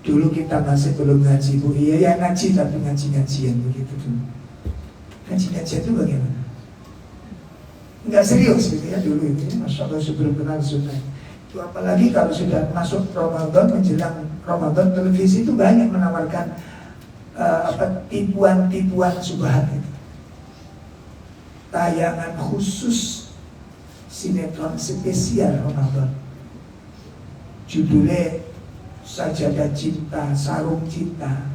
Dulu kita masih belum ngaji, Bu. Iya ya ngaji, tapi ngaji-ngajian begitu dulu. Ngaji-ngajian itu bagaimana? Enggak serius gitu ya dulu itu ya. Masya Allah sebelum kenal sunnah. Itu apalagi kalau sudah masuk Ramadan, menjelang Ramadan, televisi itu banyak menawarkan tipuan-tipuan subhat itu. Tayangan khusus sinetron spesial Ramadan. Judulnya Sajadah Cinta, Sarung Cinta,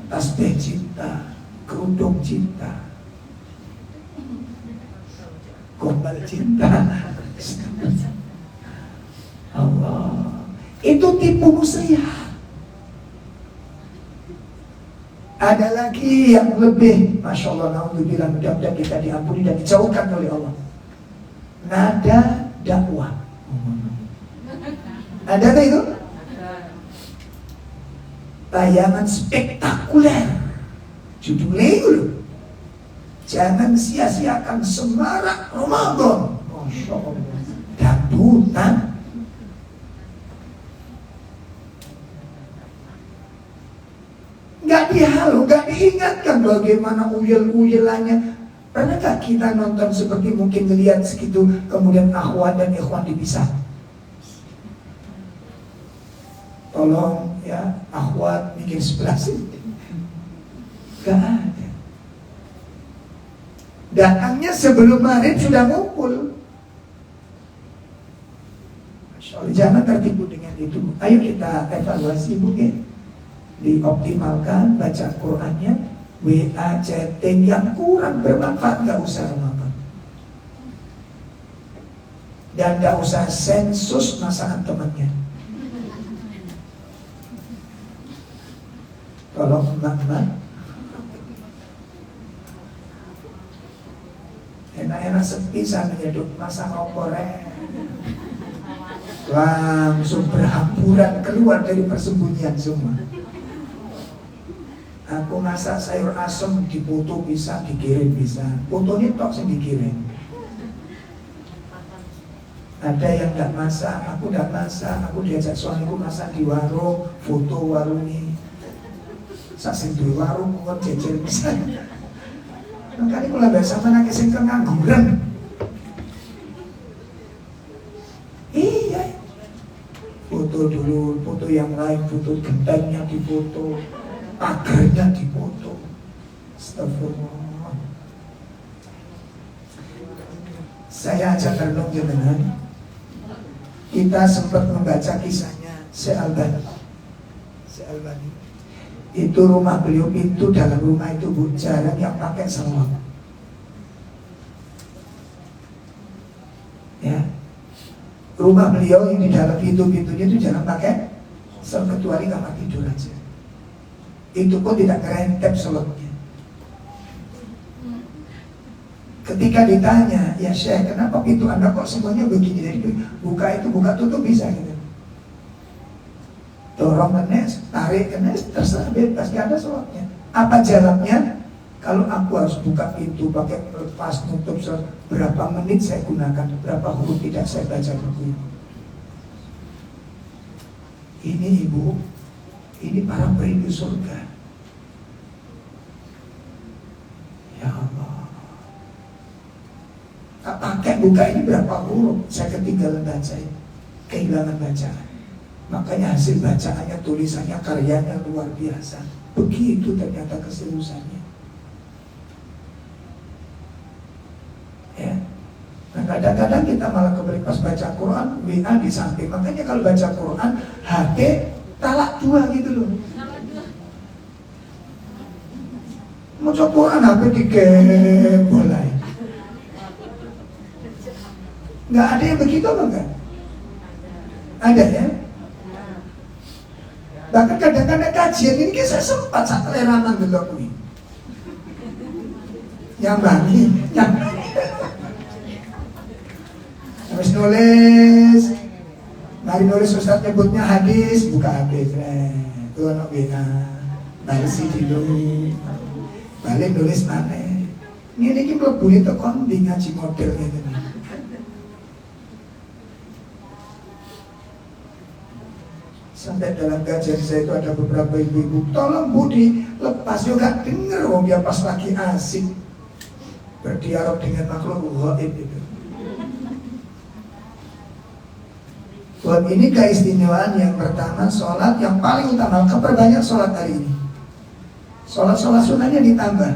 Tasbih Cinta, Kerudung Cinta, Gombal Cinta. Allah, itu tipu muslihat. Ada lagi yang lebih, Masya Allah, naudzubillah, mudah-mudahan kita diampuni dan dijauhkan oleh Allah. Nada dakwah. Ada tak itu? Tayangan spektakuler. Judulnya itu loh. Jangan sia-siakan semarak Ramadan. Masya Allah. Dangdutan. Gak dihalu, gak diingatkan bagaimana uyel-uyelannya. Pernahkah kita nonton seperti mungkin ngelihat segitu, kemudian akhwat dan ikhwan dipisah? Tolong ya, akhwat mikir sebelah sini. Gak ada. Datangnya sebelum maghrib sudah ngumpul. Jangan tertipu dengan itu. Ayo kita evaluasi mungkin. Dioptimalkan baca Qur'annya. WA, chatting yang kurang bermanfaat gak usah Ramadan. Dan gak usah sensus masakan temannya. Tolong emak-emak, enak-enak sepi sambil hidup masa ngoporek, langsung berhamburan keluar dari persembunyian semua. Aku masak sayur asem, dipoto bisa, dikirim bisa. Fotonya tok sing dikirim. Ada yang gak masak, aku gak masak. Aku diajak suamiku masak di warung, foto warungnya. Saking di warung, kok jejer bisa. Makanya kalau biasa mana kesing kengangguran. Iya. Foto dulu, foto yang lain, foto gentengnya difoto, pagarnya dipoto. Astagfirullah. Saya ajak renung jenengan. Kita sempat membaca kisahnya Syekh Albani. Itu rumah beliau, pintu dalam rumah itu Bu, jarang yang pakai selop. Ya, rumah beliau yang di dalam pintu-pintunya itu jarang pakai selop, kecuali kamar tidur aja. Itu pun tidak kerentep selopnya. Ketika ditanya, ya Syekh, kenapa pintu Anda kok semuanya begini? Jadi buka itu, buka tutup bisa gitu. Dorong kenes, tarik kenes, terserah bebas, gak ada selopnya. Apa jaraknya? Kalau aku harus buka pintu pakai lepas nutup, berapa menit saya gunakan, berapa huruf tidak saya baca buku ini. Ini ibu, ini para perindu surga. Ya Allah, tak pakai buka ini berapa huruf, saya ketinggalan baca, kehilangan bacaan. Makanya hasil bacaannya, tulisannya, karyanya luar biasa. Begitu ternyata keseriusannya. Ya. Nah kadang-kadang kita malah kebalik pas baca Quran, WA di samping. Makanya kalau baca Quran, HP talak 2 gitu loh. Mau coba Quran HP digembolai. Nggak ada yang begitu apa enggak? Ada ya? Bahkan kadang-kadang kajian ini saya sempat saat leraman belok ini. Yang bagi, yang habis nulis, mari nulis Ustaz nyebutnya hadis, buka hadis, tuh anak bina, balesi dulu, balik nulis mana? Ini belum boleh tekon di ngaji model gitu nih. Sampai dalam kajian saya itu ada beberapa ibu-ibu, tolong Bu dilepas juga, denger wong dia pas lagi asik berdialog dengan makhluk gaib itu. Buat ini keistimewaan yang pertama, sholat yang paling utama, keperbanyak sholat hari ini. Sholat sunnahnya ditambah.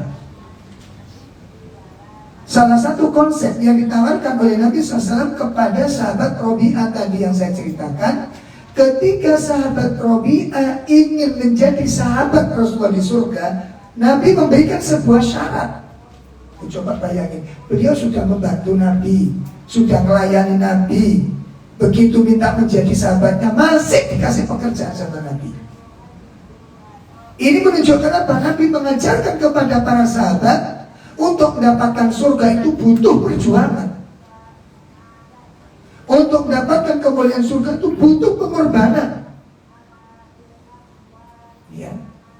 Salah satu konsep yang ditawarkan oleh Nabi SAW kepada sahabat Robi'ah tadi yang saya ceritakan, ketika sahabat Robi'ah ingin menjadi sahabat Rasulullah di surga, Nabi memberikan sebuah syarat. Coba bayangin, beliau sudah membantu Nabi, sudah melayani Nabi. Begitu minta menjadi sahabatnya, masih dikasih pekerjaan sama Nabi. Ini menunjukkan apa? Nabi mengajarkan kepada para sahabat untuk mendapatkan surga itu butuh perjuangan. Untuk mendapatkan kemuliaan surga itu butuh pengorbanan. Ya.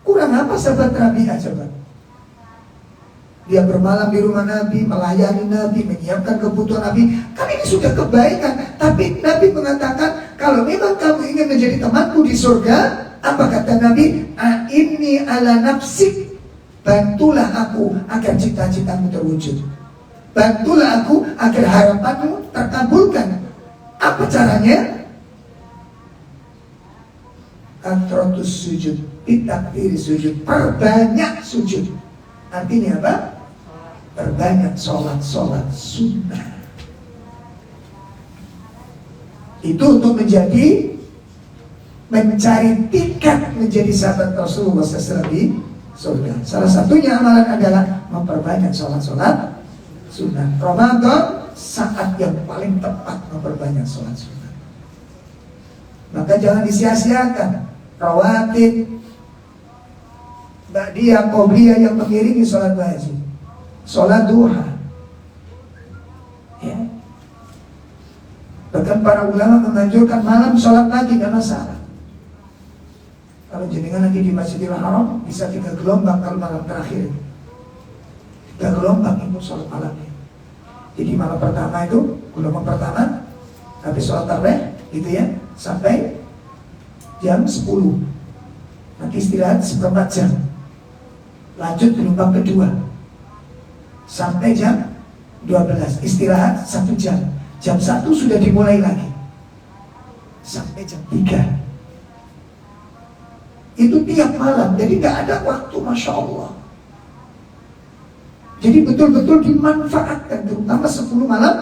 Kurang apa sahabat Nabi coba? Dia bermalam di rumah Nabi, melayani Nabi, menyiapkan kebutuhan Nabi. Kan ini sudah kebaikan. Tapi Nabi mengatakan, kalau memang kamu ingin menjadi temanku di surga, apa kata Nabi? Inni ala nafsik, bantulah aku agar cita-citamu terwujud. Bantulah aku agar harapanmu terkabulkan. Apa caranya? Kathratus sujud, bitakbiri sujud, perbanyak sujud. Artinya apa? Perbanyak sholat sunnah. Itu untuk mencari tiket menjadi sahabat Rasulullah SAW di surga. Salah satunya amalan adalah memperbanyak sholat sunnah. Ramadan saat yang paling tepat memperbanyak sholat sunnah. Maka jangan disia-siakan rawatib, ba'diyah, qobliyah yang mengiringi sholat wajib, sholat duha. Ya. Bahkan para ulama menganjurkan malam sholat lagi, gak masalah. Kalau jenengan lagi di Masjidil Haram, bisa 3 gelombang kalau malam terakhir. 3 gelombang itu sholat malamnya. Jadi malam pertama itu, gelombang pertama, habis sholat tarawih gitu ya, sampai jam 10. Nanti istirahat 1/4 jam. Lanjut gelombang kedua sampai jam 12, istirahat 1 jam. Jam 1 sudah dimulai lagi sampai jam 3. Itu tiap malam, jadi gak ada waktu, Masya Allah. Jadi betul-betul dimanfaatkan, terutama 10 malam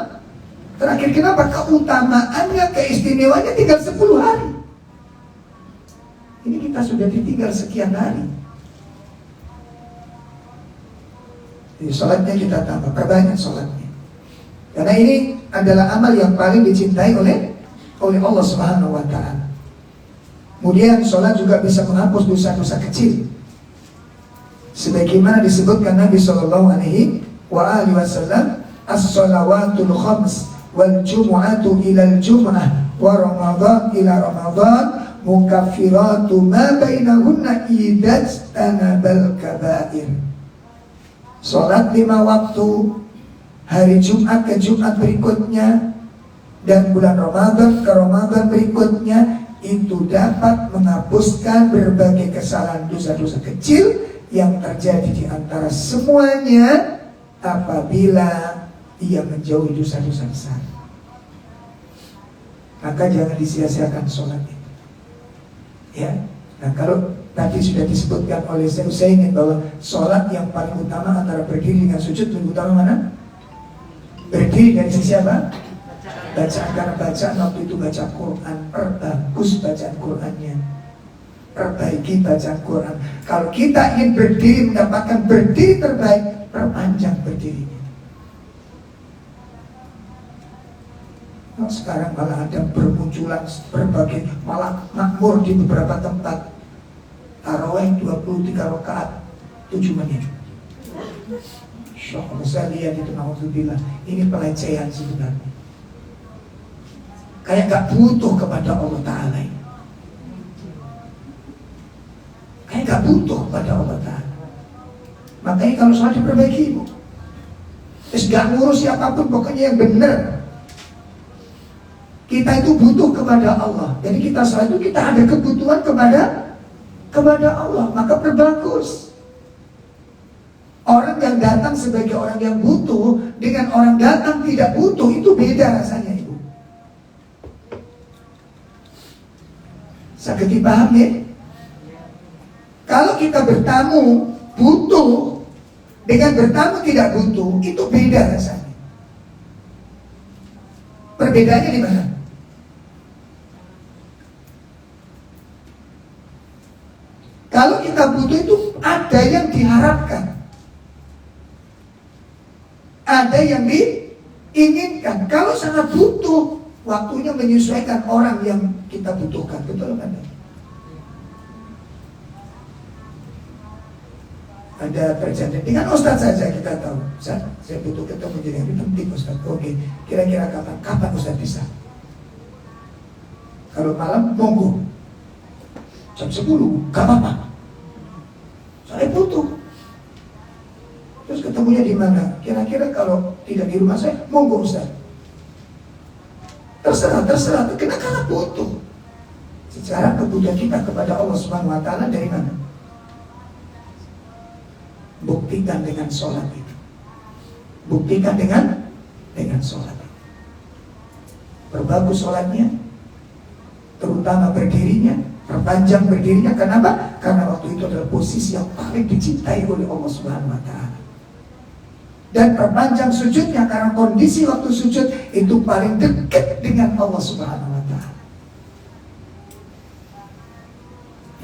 terakhir. Kenapa? Keutamaannya, keistimewaannya tinggal 10 hari. Ini kita sudah ditinggal sekian hari. Jadi sholatnya kita tambah, perbanyak sholatnya. Karena ini adalah amal yang paling dicintai oleh Allah Subhanahu wa Ta'ala. Kemudian sholat juga bisa menghapus dosa-dosa kecil. Sebagaimana disebutkan Nabi Sallallahu Alaihi Wasallam, as-salawatul khams wal jumu'atu ilal jumu'ah wa ramadhan ila ramadhan mukaffiratu ma bainahunna idaj tanabal kabair. Sholat 5 waktu, hari Jumat ke Jumat berikutnya, dan bulan Ramadan ke Ramadan berikutnya, itu dapat menghapuskan berbagai kesalahan dosa-dosa kecil yang terjadi di antara semuanya apabila ia menjauhi dosa-dosa besar. Maka jangan disia-siakan sholat itu. Ya, nah kalau tadi sudah disebutkan oleh Syekh Utsaimin bahwa sholat yang paling utama antara berdiri dengan sujud, lebih utama mana? Berdiri dari sisi apa? Bacaan, karena bacaan waktu itu baca Quran, perbagus bacaan Qurannya, perbaiki bacaan Quran. Kalau kita ingin berdiri, mendapatkan berdiri terbaik, perpanjang berdirinya. Nah, sekarang malah ada bermunculan berbagai, malah makmur di beberapa tempat tarawih 23 rakaat 7 menit. Syukur saya lihat itu, na'udzubillah, ini pelecehan sebenarnya. Kayak gak butuh kepada Allah Ta'ala ini. Kayak gak butuh kepada Allah Ta'ala. Makanya kalau sholat diperbaiki ibu, terus gak ngurus siapapun, pokoknya yang benar. Kita itu butuh kepada Allah. Jadi kita sholat itu kita ada kebutuhan kepada Allah, maka perbagus. Orang yang datang sebagai orang yang butuh dengan orang datang tidak butuh, itu beda rasanya ibu. Sakit dipaham ya? Kalau kita bertamu butuh dengan bertamu tidak butuh, itu beda rasanya. Perbedaannya di mana? Kalau kita butuh itu ada yang diharapkan, ada yang diinginkan. Kalau sangat butuh, waktunya menyesuaikan orang yang kita butuhkan. Betul kan? ada terjadi dengan Ustaz saja kita tahu, Ustaz, saya butuh ketemu jadi ini penting Ustaz. Oke, kira-kira kapan Ustaz bisa? Kalau malam monggo, jam 10 gak apa-apa, saya butuh. Terus ketemunya di mana? Kira-kira kalau tidak di rumah saya, monggo Ustaz. Terserah, karena butuh. Secara kebutuhan kita kepada Allah Subhanahu wa taala dari mana? Buktikan dengan sholat itu. Buktikan dengan sholat itu. Perbagus sholatnya, terutama berdirinya, perpanjang berdirinya. Kenapa? Karena waktu itu adalah posisi yang paling dicintai oleh Allah Subhanahu wa taala. Dan perpanjang sujudnya karena kondisi waktu sujud itu paling dekat dengan Allah Subhanahu wa taala.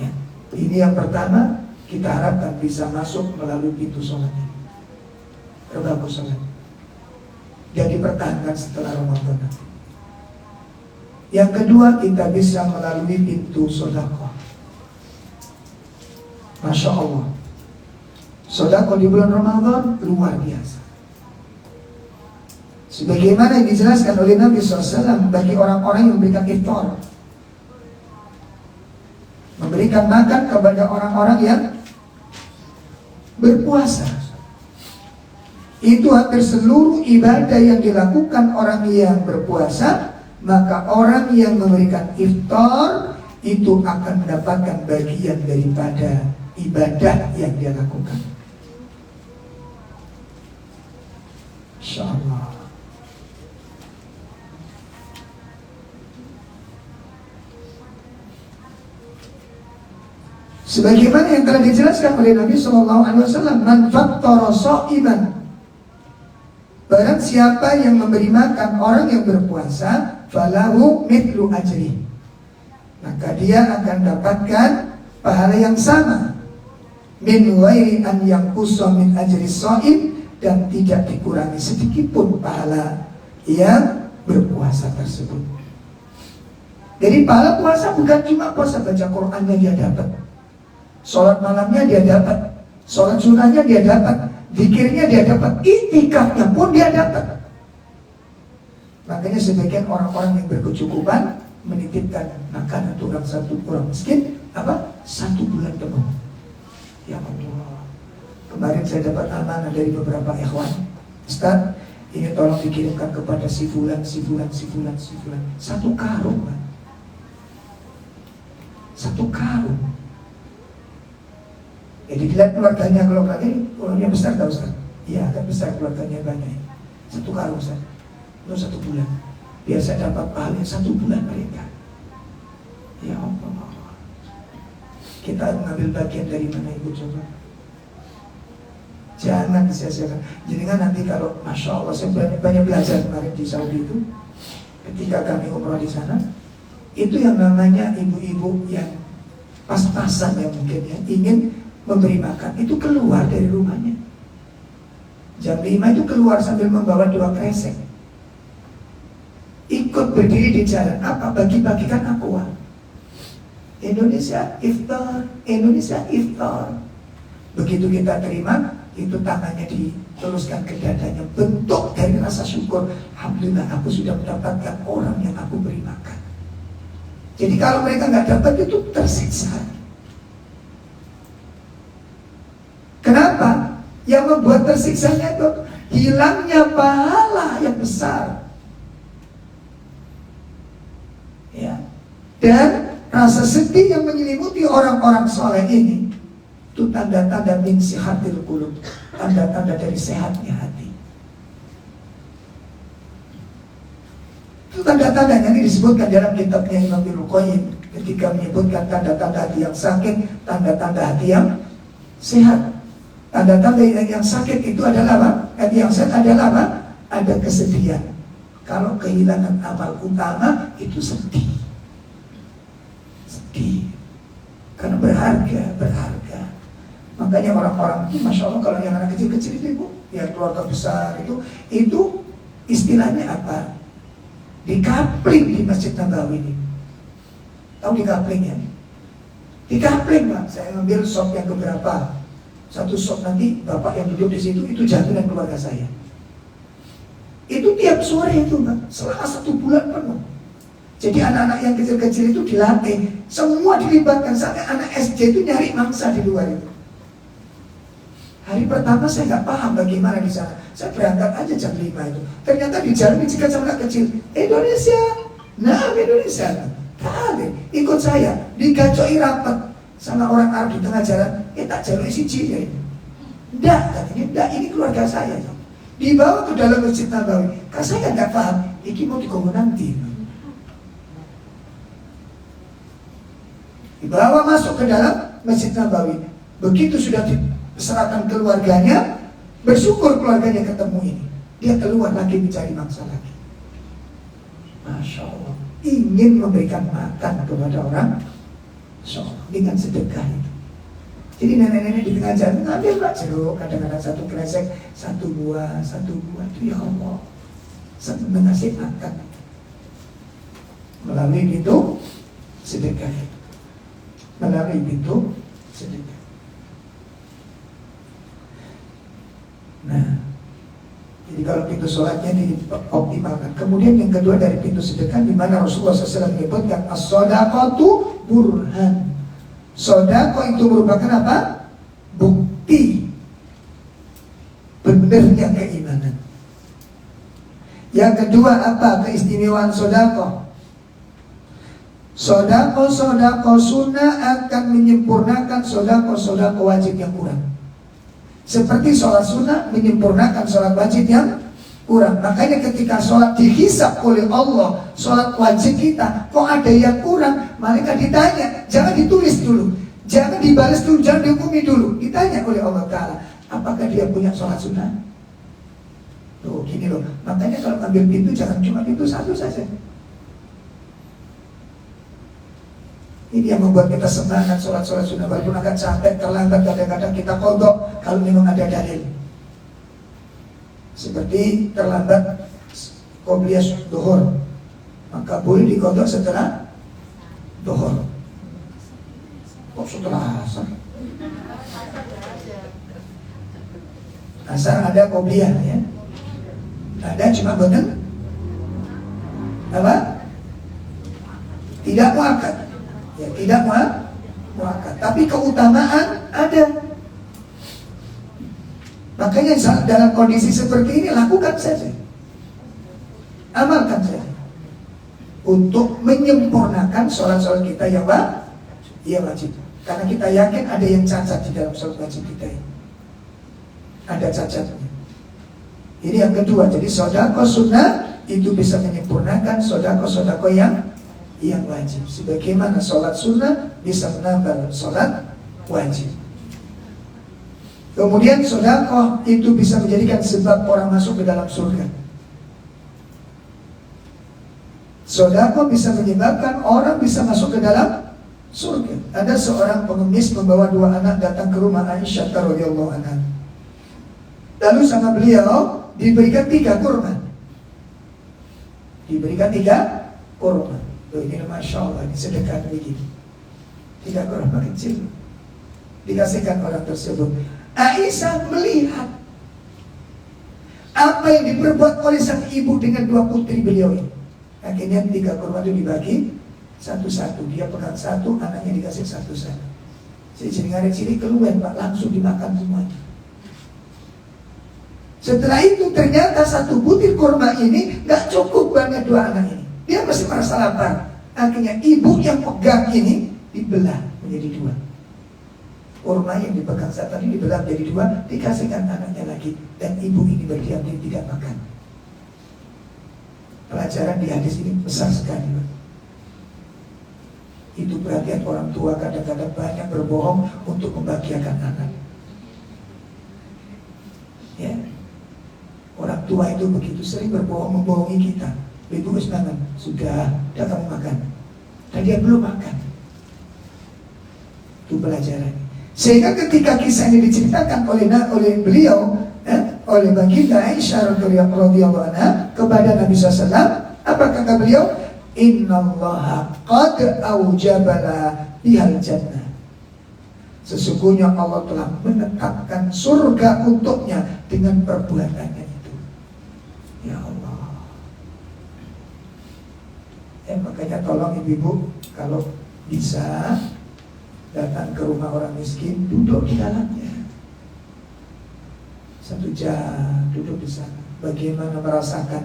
Ya, ini yang pertama, kita harapkan bisa masuk melalui pintu sholat ini. Perbagus sholat. Dan dipertahankan setelah Ramadan. Yang kedua, kita bisa melalui pintu sedekah. Masya Allah, sedekah di bulan Ramadan luar biasa. Sebagaimana yang dijelaskan oleh Nabi SAW bagi orang-orang yang memberikan iftar, memberikan makan kepada orang-orang yang berpuasa. Itu hampir seluruh ibadah yang dilakukan orang yang berpuasa, maka orang yang memberikan iftar itu akan mendapatkan bagian daripada ibadah yang dia lakukan. InsyaAllah. Sebagaimana yang telah dijelaskan oleh Nabi SAW, man fattara sha'iman, barang siapa yang memberi makan orang yang berpuasa, falahu mithlu ajri, maka dia akan dapatkan pahala yang sama, min ghairi an yanqusa min ajri sha'im, dan tidak dikurangi sedikit pun pahala yang berpuasa tersebut. Jadi pahala puasa bukan cuma puasa, baca Qur'annya dia dapat, sholat malamnya dia dapat, sholat sunnahnya dia dapat, zikirnya dia dapat, iktikafnya pun dia dapat. Makanya sebagian orang-orang yang berkecukupan menitipkan makanan untuk orang miskin, apa? 1 bulan penuh. Ya Allah. Kemarin saya dapat amanah dari beberapa ikhwan, Ustaz, ini tolong dikirimkan kepada si fulan. 1 karung, Pak. 1 karung. Jadi dilihat keluarganya, kalau keluarganya besar tak Ustaz? Iya, agak besar keluarganya, banyak. 1 karung Ustaz, itu 1 bulan. Biasa dapat pahalanya 1 bulan mereka. Ya Allah. Kita mengambil bagian dari mana Ibu coba? Jangan disia-siakan. Jadi kan nanti kalau Masya Allah, saya banyak belajar kemarin di Saudi itu, ketika kami umrah di sana, itu yang namanya ibu-ibu yang pas-pasan ya mungkin ya, ingin memberi makan, itu keluar dari rumahnya jam 5 itu keluar sambil membawa 2 kresek, ikut berdiri di jalan, apa? Bagi-bagikan aqua. Indonesia iftar. Begitu kita terima, itu tangannya diteruskan ke dadanya, bentuk dari rasa syukur, alhamdulillah aku sudah mendapatkan orang yang aku beri makan. Jadi kalau mereka nggak dapat, itu tersiksa. Kenapa? Yang membuat tersiksanya itu hilangnya pahala yang besar, ya. Dan rasa sedih yang menyelimuti orang-orang soleh ini, itu tanda-tanda min sihatil qulub, tanda-tanda dari sehatnya hati. Itu tanda-tandanya ini disebutkan dalam kitabnya Imam Ibnu Qayyim ketika menyebutkan tanda-tanda hati yang sakit, tanda-tanda hati yang sehat. Tanda-tanda yang sakit itu adalah apa? Hati yang sehat adalah apa? Ada kesedihan. Kalau kehilangan amal utama, itu sedih. Karena berharga. Makanya orang-orang itu, Masya Allah, kalau yang anak kecil-kecil itu, yang keluarga besar itu istilahnya apa? Dikapling di Masjid Nabawi ini. Tahu dikapling ya? Dikapling Pak, saya ngambil sop yang keberapa, satu sop nanti bapak yang duduk di situ itu jaminan keluarga saya. Itu tiap sore itu Mbak, selama 1 bulan penuh. Jadi anak-anak yang kecil-kecil itu dilatih, semua dilibatkan, sampai anak SD itu nyari mangsa di luar itu. Hari pertama saya nggak paham bagaimana di sana. Saya berangkat aja jam 5 itu. Ternyata di jalan dicegat sama anak kecil. Indonesia, nah Indonesia. Kali ikut saya, digacoi rapat sama orang Arab di tengah jalan. Tak jalur siji ya ini. Enggak, katanya, enggak, ini keluarga saya. Dibawa ke dalam Masjid Nabawi. Kan saya nggak paham, ini mau digowo nanti. Dibawa masuk ke dalam Masjid Nabawi. Begitu sudah diserahkan keluarganya, bersyukur keluarganya ketemu ini. Dia keluar lagi mencari mangsa lagi. Masya Allah, ingin memberikan makan kepada orang dengan sedekah itu. Jadi nenek-nenek di tengah jalan ngambil Pak jeruk, kadang-kadang 1 kresek, 1 buah itu ya Allah, senang ngasih makan melalui pintu sedekah. Melalui pintu sedekah. Nah, jadi kalau pintu sholatnya dioptimalkan. Kemudian yang kedua dari pintu sedekah, di mana Rasulullah SAW menyebutkan as-shadaqatu burhan. Sedekah itu merupakan apa? Bukti benarnya keimanan. Yang kedua apa keistimewaan sedekah? Sedekah sunnah akan menyempurnakan sedekah wajib yang kurang. Seperti sholat sunnah menyempurnakan sholat wajib yang kurang. Makanya ketika sholat dihisab oleh Allah, sholat wajib kita kok ada yang kurang, malaikat ditanya, jangan ditulis dulu, jangan dibalas dulu, jangan dihukumi dulu. Ditanya oleh Allah Ta'ala, apakah dia punya sholat sunnah? Tuh gini loh, makanya kalau ambil pintu jangan cuma pintu satu saja. Ini yang membuat kita semangat sholat sunnah, walaupun akan capek, terlambat, kadang-kadang kita kodok kalau memang ada dalil. Seperti terlambat qobliyah duhur, maka boleh dikodok setelah duhur. Kok setelah asar? Asar ada qobliyah ya. Ada cuma betul apa? Tidak muakkad. Ya, tidak muakkad. Tapi keutamaan ada. Makanya dalam kondisi seperti ini lakukan saja, amalkan saja, untuk menyempurnakan sholat-sholat kita yang wajib. Karena kita yakin ada yang cacat di dalam sholat wajib kita ini, ada cacatnya. Ini yang kedua. Jadi sedekah sunnah itu bisa menyempurnakan sedekah yang wajib. Sebagaimana sholat sunnah bisa menambah sholat wajib. Kemudian sedekah itu bisa menjadikan sebab orang masuk ke dalam surga. Sedekah bisa menyebabkan orang bisa masuk ke dalam surga. Ada seorang pengemis membawa 2 anak datang ke rumah Aisyah radhiyallahu anha. Lalu sama beliau diberikan 3 kurma. Diberikan 3 kurma. Loh, ini Masya Allah, ini sedekah begini. 3 kurma kecil dikasihkan orang tersebut. Aisyah melihat apa yang diperbuat oleh sang ibu dengan 2 putri beliau ini. Akhirnya 3 kurma itu dibagi satu-satu. Dia pegang 1, anaknya dikasih satu-satu. Jadi jenengan ciri keluar Pak, langsung dimakan semuanya. Setelah itu ternyata 1 butir kurma ini gak cukup banget 2 anak ini. Dia masih merasa lapar. Akhirnya ibu yang pegang ini dibelah menjadi 2. Kurma yang dipegang saat tadi dibelah menjadi 2, dikasihkan anaknya lagi, dan ibu ini berdiam diri tidak makan. Pelajaran di hadis ini besar sekali. Itu perhatian orang tua kadang-kadang banyak berbohong untuk membahagiakan anak. Ya, orang tua itu begitu sering berbohong, membohongi kita. Ibu kesenangan, sudah kamu makan, dan dia belum makan. Itu pelajaran. Sehingga ketika kisah ini diceritakan oleh beliau, oleh baginda Aisyah radhiyallahu anha kepada Nabi SAW, apa kata beliau? Innallaha qad aujabala bihal jannah. Sesungguhnya Allah telah menetapkan surga untuknya dengan perbuatannya itu. Ya Allah. Makanya tolong ibu-ibu, kalau bisa datang ke rumah orang miskin, duduk di dalamnya 1 jam, duduk di sana. Bagaimana merasakan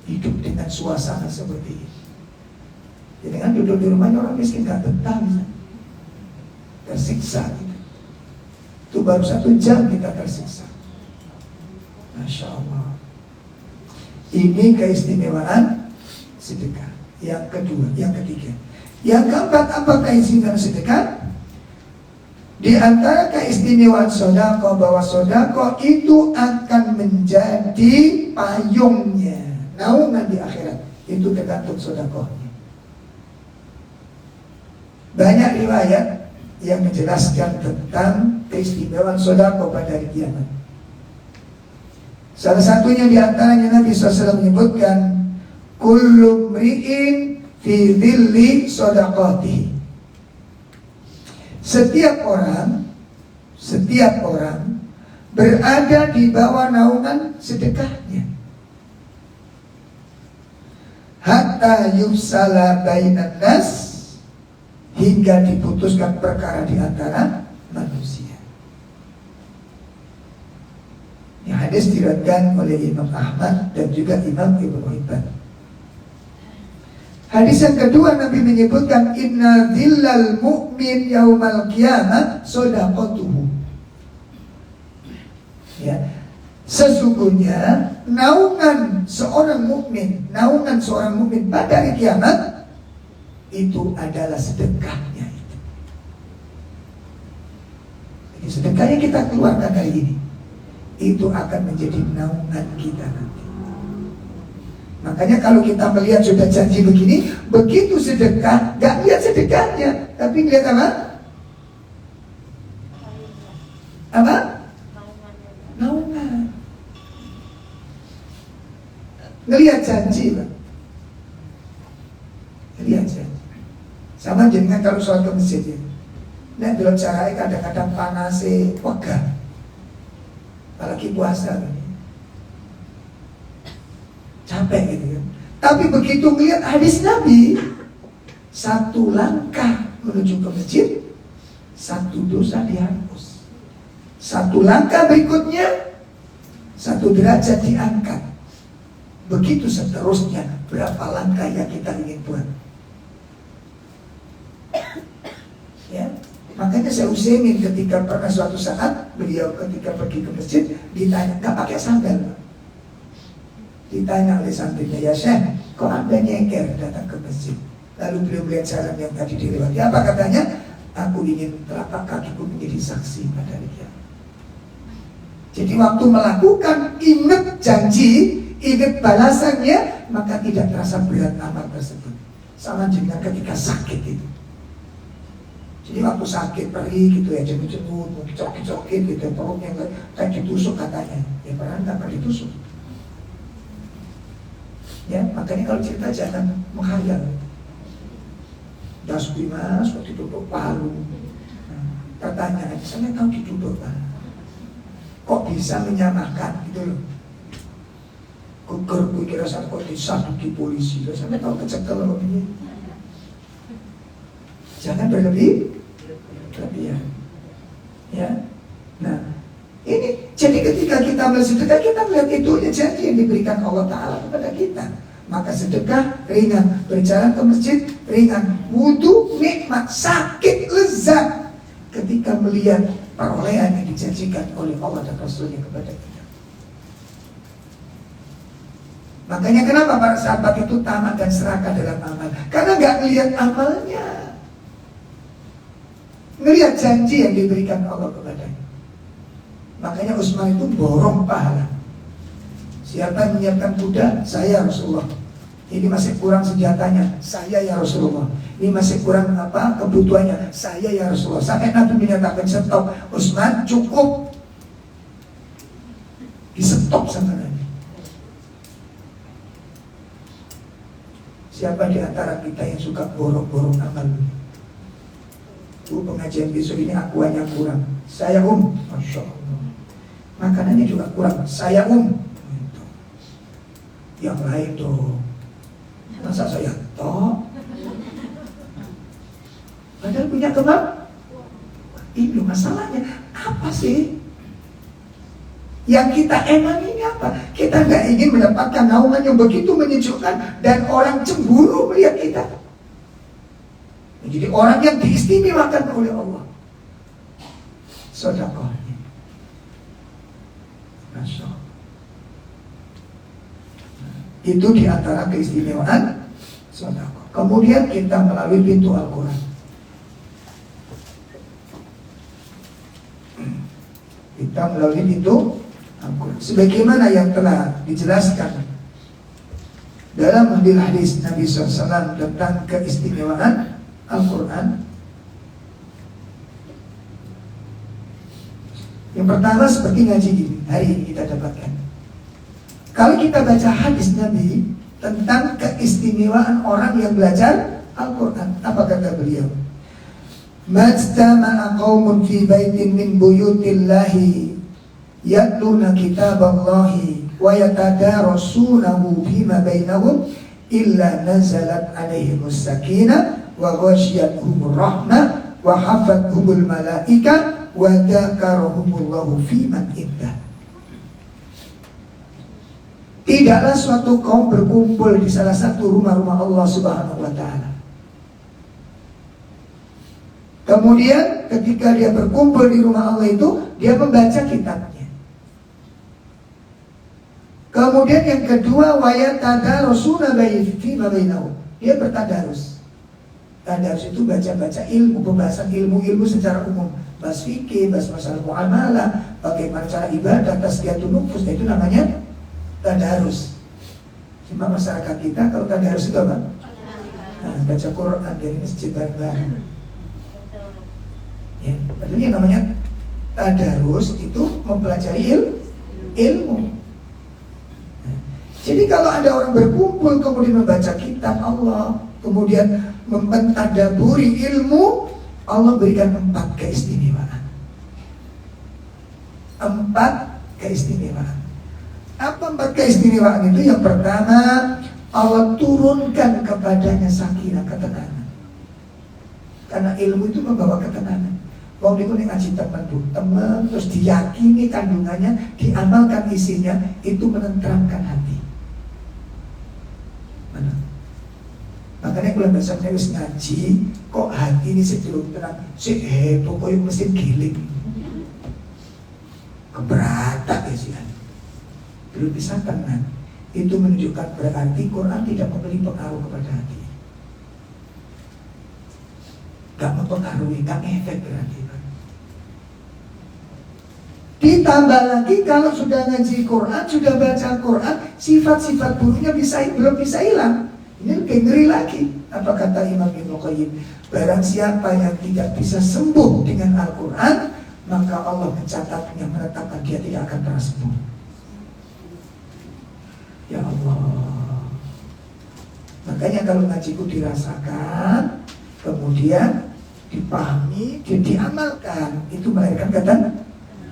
hidup dengan suasana seperti ini. Jadi kan duduk di rumahnya orang miskin gak betah, tersiksa gitu. Itu baru 1 jam kita tersiksa. Masya Allah. Ini keistimewaan sedekah. Yang kedua, yang ketiga. Yang keempat, apa keistimewaan sedekah? Di antara keistimewaan sodako, bahwa sodako itu akan menjadi payungnya, naungan di akhirat. Itu tergantung sodakonya. Banyak riwayat yang menjelaskan tentang keistimewaan sodako pada hari kiamat. Salah satunya di antaranya Nabi SAW menyebutkan, kullu mri'in fi dhilli sodaqati. Setiap orang berada di bawah naungan sedekahnya. Hatta yusala bainan nas, hingga diputuskan perkara di antara manusia. Ini hadis diriwayatkan oleh Imam Ahmad dan juga Imam Ibnu Hibban. Hadis yang kedua, Nabi menyebutkan inna dhillal mu'min yaumal qiyamah sodaqatuhu. Ya, sesungguhnya naungan seorang mukmin, naungan seorang mukmin pada hari kiamat itu adalah sedekahnya itu. Jadi sedekah yang kita keluarkan hari ini itu akan menjadi naungan kita nanti. Makanya kalau kita melihat sudah janji begini, begitu sedekah, gak lihat sedekahnya, tapi lihat apa? Apa? Naungan. Ngelihat janji, Pak. Ngelihat janji. Sama dengan kalau sholat ke masjid ini. Nah, dalam caranya kadang-kadang panasnya wegah. Apalagi puasa ini. Capek gitu kan. Tapi begitu melihat hadis Nabi, 1 langkah menuju ke masjid, 1 dosa dihapus. 1 langkah berikutnya, 1 derajat diangkat. Begitu seterusnya, berapa langkah yang kita ingin buat. Ya, makanya saya Utsaimin ketika pernah suatu saat beliau ketika pergi ke masjid ditanya, nggak pakai sandal, ditanya oleh santrinya, ya Syekh, kok Anda nyengker datang ke masjid? Lalu beliau melihat jalan yang tadi dilewati. Apa katanya? Aku ingin telapak kakiku menjadi saksi pada hari kiamat. Jadi waktu melakukan, ingat janji, ingat balasannya, maka tidak terasa berat amal tersebut. Sama juga ketika sakit itu. Jadi waktu sakit perih gitu ya, jenguk-jenguk, cokit-cokit gitu, perutnya kayak ditusuk katanya. Ya pernah nggak pernah ditusuk. Ya, makanya kalau cerita jangan menghayal. Das Bimas waktu ditutup palu. Pertanyaan, saya tahu ditutup Pak. Kok bisa menyamakan gitu loh. Gue kira saya kok disaduki polisi. Saya tahu kecekel loh ini. Jangan berlebihan. Ya. Nah, ini jadi ketika kita bersedekah, kita melihat itu ya janji yang diberikan Allah Ta'ala kepada kita. Maka sedekah ringan, berjalan ke masjid ringan, wudu nikmat, sakit lezat ketika melihat perolehan yang dijanjikan oleh Allah dan Rasulnya kepada kita. Makanya kenapa para sahabat itu tamat dan serakah dalam amal? Karena nggak melihat amalnya, ngelihat janji yang diberikan Allah kepadanya. Makanya Utsman itu borong pahala. Siapa yang menyiapkan kuda? Saya Rasulullah. Ini masih kurang senjatanya, saya ya Rasulullah. Ini masih kurang apa kebutuhannya, saya ya Rasulullah. Sampai Nabi menyatakan stop, Utsman cukup. Di-stop sama Nabi. Siapa di antara kita yang suka borong-borong amal? pengajian besok ini akuannya kurang. Saya Masya Allah. Makanannya juga kurang. Saya gitu. Yang lain tuh, masa saya toh? Padahal punya kemampuan. Itu masalahnya. Apa sih yang kita emang ini apa? Kita nggak ingin mendapatkan naungan yang begitu menyejukkan dan orang cemburu melihat kita. Menjadi orang yang diistimewakan oleh Allah. Sedekahnya. Masya Allah. Itu diantara keistimewaan sedekah. Kemudian kita melalui pintu Al-Quran. Kita melalui pintu Al-Quran. Sebagaimana yang telah dijelaskan dalam hadis Nabi SAW tentang keistimewaan Al-Quran. Yang pertama seperti ngaji ini, hari ini kita dapatkan. Kalau kita baca hadis Nabi tentang keistimewaan orang yang belajar Al-Quran, apa kata beliau? Majtama'a qaumun fi baitin min buyutillahi yatluna kitaballahi wa yatadarasunahu fima bainahum illa nazalat alaihimus sakinah wa ghasyiyatuhumur rahmah wa hafathumul malaika wa dzakarahumullahu fiman indah. Tidaklah suatu kaum berkumpul di salah satu rumah-rumah Allah Subhanahu wa ta'ala. Kemudian ketika dia berkumpul di rumah Allah itu, dia membaca kitabnya. Kemudian yang kedua, wayatadarusuna fima bainahum. Dia bertadarus. Tadarus itu baca-baca ilmu, pembahasan ilmu-ilmu secara umum. Bahas fikih, bahas masalah muamalah, bagaimana cara ibadah, tazkiyatun nufus, itu namanya tadarus. Cuma masyarakat kita kalau tadarus itu apa? Nah, baca Quran dari masjid bareng-bareng. Ya, padahal yang namanya tadarus itu mempelajari ilmu. Nah, jadi kalau ada orang berkumpul kemudian membaca kitab Allah, kemudian mentadaburi ilmu, Allah berikan 4 keistimewaan. 4 keistimewaan. Apa 4 keistimewaan itu? Yang pertama, Allah turunkan kepadanya sakinah, ketenangan. Karena ilmu itu membawa ketenangan. Wong niku nek ngaji teman terus diyakini kandungannya, diamalkan isinya, itu menenteramkan hati. Mana? Makanya kalau bahasa wis ngaji, kok hati ini sedulur tenang, sik pokoknya mesin giling. Keberatan ya sih. Belum bisa tenang. Itu menunjukkan berarti Quran tidak memberi pengaruh kepada hati. Gak mempengaruhi, gak efek berarti. Ditambah lagi kalau sudah ngaji Quran, sudah baca Quran, sifat-sifat buruknya belum bisa hilang. Ini lebih ngeri lagi. Apa kata Imam Ibnu Qayyim? Barang siapa yang tidak bisa sembuh dengan Al-Quran, maka Allah mencatatnya, menetapkan dia tidak akan pernah sembuh. Ya Allah. Makanya kalau ngajiku dirasakan, kemudian dipahami, diamalkan, itu melahirkan kata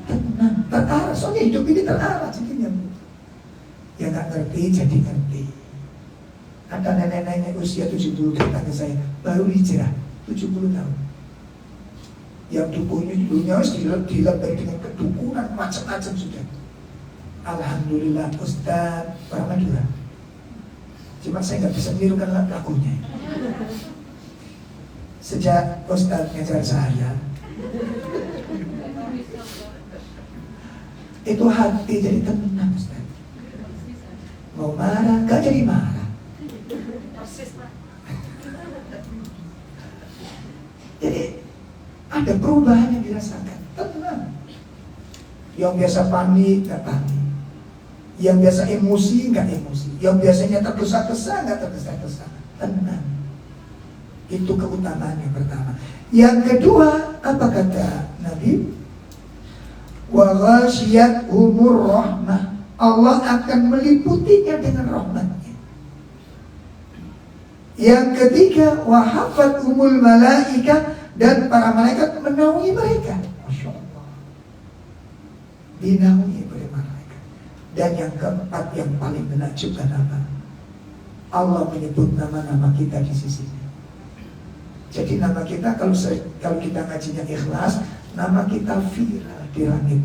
tenang, terarah. Soalnya hidup ini terarah jadinya. Ya gak ngerti jadi ngerti. Ada nenek-nenek usia 70 datang ke saya, baru hijrah 70 tahun. Yang dulunya harus dilebari dengan kedukunan macam-macam sudah. Alhamdulillah Ustaz para Madura. Cuma saya gak bisa menirukan lagunya. Sejak Ustaz ngajar saya, itu hati jadi tenang Ustaz. Mau marah, gak jadi marah. Jadi ada perubahan yang dirasakan. Tenang. Yang biasa panik, gak panik. Yang biasa emosi, gak emosi. Yang biasanya tergesa-gesa, gak tergesa-gesa. Tenang. Itu keutamaan yang pertama. Yang kedua, apa kata Nabi? Wa ghasyiyatuhumur rahmah. Allah akan meliputinya dengan rahmatnya. Yang ketiga, wa hafathumul malaika. dan para malaikat menaungi mereka. Masya Allah, dinaungi oleh malaikat. Dan yang keempat yang paling menakjubkan apa? Allah menyebut nama-nama kita di sisinya. Jadi nama kita kalau kita ngajinya ikhlas, nama kita viral di langit.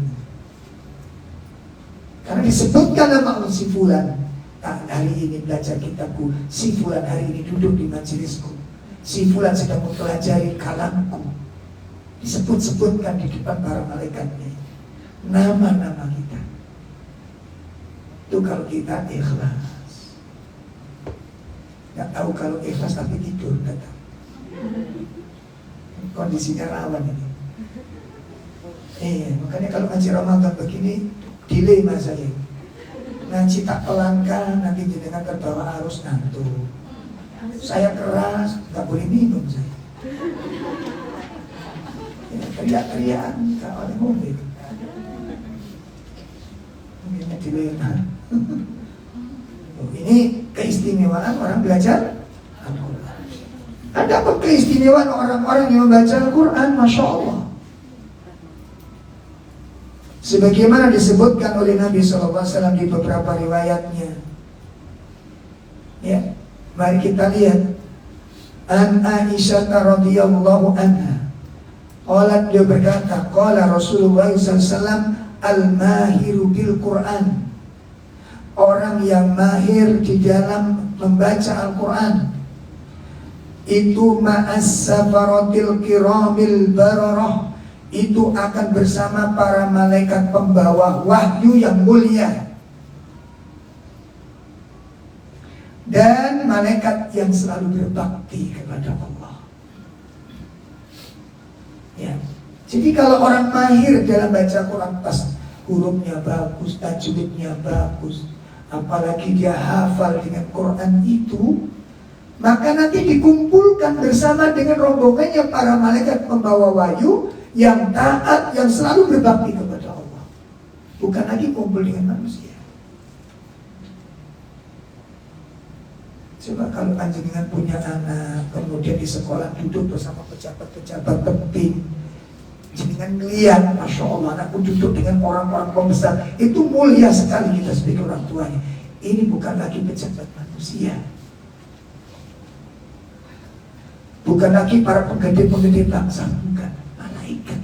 Karena disebutkan nama Allah, si fulan hari ini belajar kitabku, si fulan hari ini duduk di majelisku, si fulan sedang mempelajari kalamku. Disebut-sebutkan di depan para malaikatnya nama-nama kita. Itu kalau kita ikhlas. Gak tahu kalau ikhlas tapi tidur, gak tahu. Kondisinya rawan ini. Makanya kalau ngaji Ramadan begini, delay mas saya. Ngaji tak pelangkan, nanti jenengan terbawa arus ngantuk. Saya keras, gak boleh minum saya. Teriak-teriakan gak oleh mobil. Mungkinnya delay. Ini keistimewaan orang belajar Al-Quran. Ada apa keistimewaan orang-orang yang membaca Al-Quran? Masya Allah. Sebagaimana disebutkan oleh Nabi SAW di beberapa riwayatnya. Ya, mari kita lihat. An Aisyah radhiyallahu anha. Qalat, dia berkata, qala Rasulullah SAW al-mahiru bil Quran. Orang yang mahir di dalam membaca Al-Quran itu ma'as safaratil kiramil bararah, itu akan bersama para malaikat pembawa wahyu yang mulia dan malaikat yang selalu berbakti kepada Allah. Ya. Jadi kalau orang mahir dalam baca Quran, pas hurufnya bagus, tajwidnya bagus, apalagi dia hafal dengan Quran itu, maka nanti dikumpulkan bersama dengan rombongannya para malaikat pembawa wahyu yang taat, yang selalu berbakti kepada Allah. Bukan lagi kumpul dengan manusia. Coba kalau panjenengan punya anak, kemudian di sekolah duduk bersama pejabat-pejabat penting, jenengan ngeliat, Masya Allah, anakku duduk dengan orang-orang pembesar, itu mulia sekali kita sebagai orang tuanya. Ini bukan lagi pejabat manusia, bukan lagi para penggede-penggede bangsa, bukan, malaikat.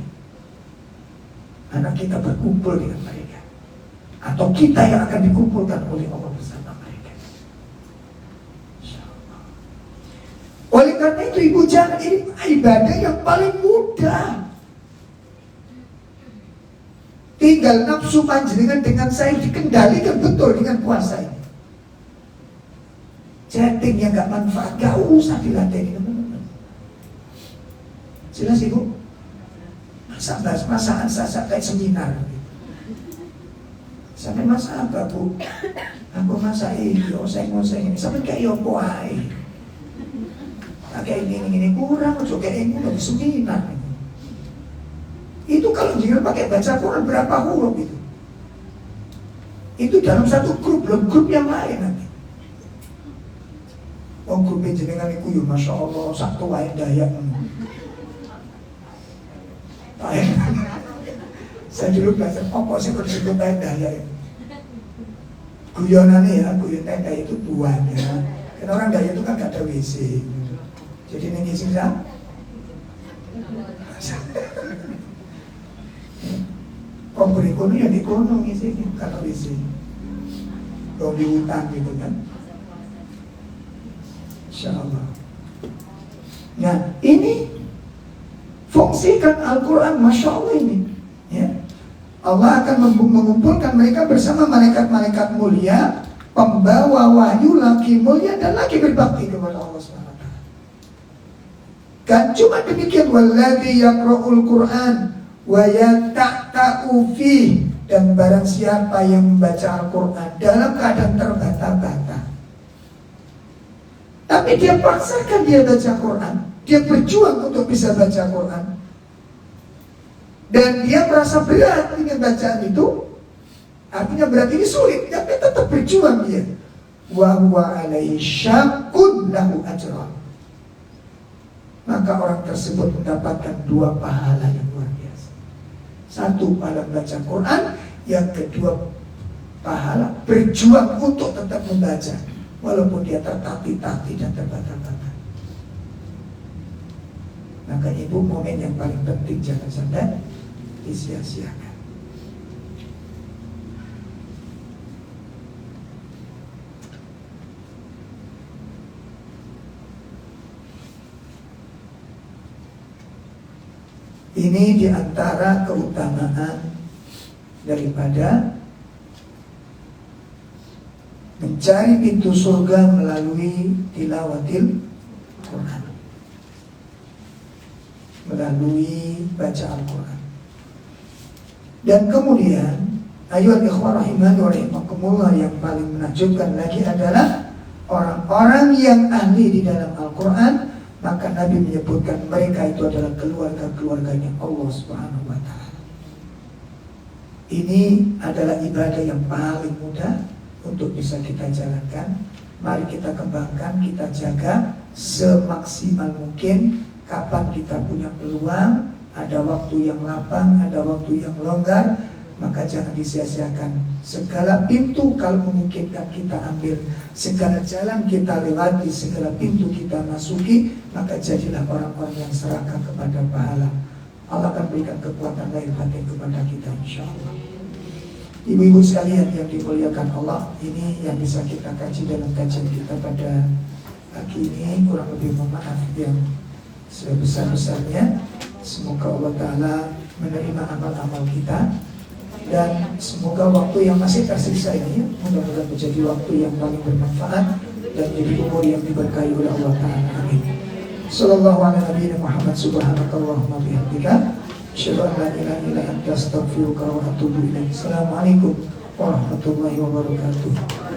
Anak kita berkumpul dengan mereka, atau kita yang akan dikumpulkan oleh Allah bersama mereka. Oleh karena itu ibu jangan, ini ibadah yang paling mudah. Tinggal nafsu panjenengan dengan saya dikendalikan betul dengan puasa ini. Chatting yang gak manfaat, gak usah dilatih teman-teman. Jelas ibu? Masakan sasak kayak seminar. Sampai masa apa bu? Aku masa iyo, oseng-oseng ini. Sampai kayak yopo ae. Kayak ini kurang, kayak ini gak seminar. Itu kalau jangan pakai baca Quran berapa huruf itu? Itu dalam satu grup, belum grup yang lain nanti. Oh grup jenengan itu ya Masya Allah, satu wae Dayak. Saya dulu belajar, kok sih kalau disebut wae Dayak? Guyonannya ya, guyon Dayak itu buahnya. Karena orang Dayak itu kan gak ada WC. Jadi ini ngisi sama. Komperi kono ya di kono ngisi kalau ngisi. Kalau di hutan gitu kan. Insyaallah. Nah ini fungsikan Al-Quran, Masya Allah ini. Ya. Allah akan mengumpulkan mereka bersama malaikat-malaikat mulia, pembawa wahyu, laki mulia dan laki berbakti kepada Allah SWT. Kan cuma demikian, walladzi yaqra'ul Quran wa yata'ta'u fi, dan barang siapa yang membaca Al-Quran dalam keadaan terbata-bata, tapi dia paksakan dia baca Quran, dia berjuang untuk bisa baca Quran, dan dia merasa berat dengan bacaan itu, artinya berat ini sulit, tapi tetap berjuang dia, wa huwa alaihi syaqqun lahu ajran. maka orang tersebut mendapatkan 2 pahala yang luar biasa. 1 pahala baca Quran, yang kedua pahala berjuang untuk tetap membaca walaupun dia tertatih-tatih dan terbata-bata. Maka ibu, momen yang paling penting jangan sampai disia-siakan. Ini diantara keutamaan daripada mencari pintu surga melalui tilawatil Quran, melalui baca Al-Quran. Dan kemudian ayat ikhwan rahimani wa rahimakumullah, yang paling menakjubkan lagi adalah orang-orang yang ahli di dalam Al-Quran. Maka Nabi menyebutkan mereka itu adalah keluarga-keluarganya Allah Subhanahu wa ta'ala. Ini adalah ibadah yang paling mudah untuk bisa kita jalankan. Mari kita kembangkan, kita jaga semaksimal mungkin. Kapan kita punya peluang, ada waktu yang lapang, ada waktu yang longgar, maka jangan disia-siakan. Segala pintu kalau memungkinkan kita ambil, segala jalan kita lewati, segala pintu kita masuki, maka jadilah orang-orang yang serakah kepada pahala. Allah akan berikan kekuatan lahir batin kepada kita, insya Allah. Ibu-ibu sekalian yang dimuliakan Allah, ini yang bisa kita kaji dalam kajian kita pada pagi ini. Kurang lebih mohon maaf yang sebesar-besarnya. Semoga Allah Ta'ala menerima amal-amal kita, dan semoga waktu yang masih tersisa ini mudah-mudahan menjadi waktu yang paling bermanfaat dan menjadi umur yang diberkahi oleh Allah Ta'ala. Amin. Sallallahu alaihi Muhammad subhanakallahumma bihamdika asyhadu an la ilaha illa anta astaghfiruka wa atubu ilaik. Assalamualaikum warahmatullahi wabarakatuh.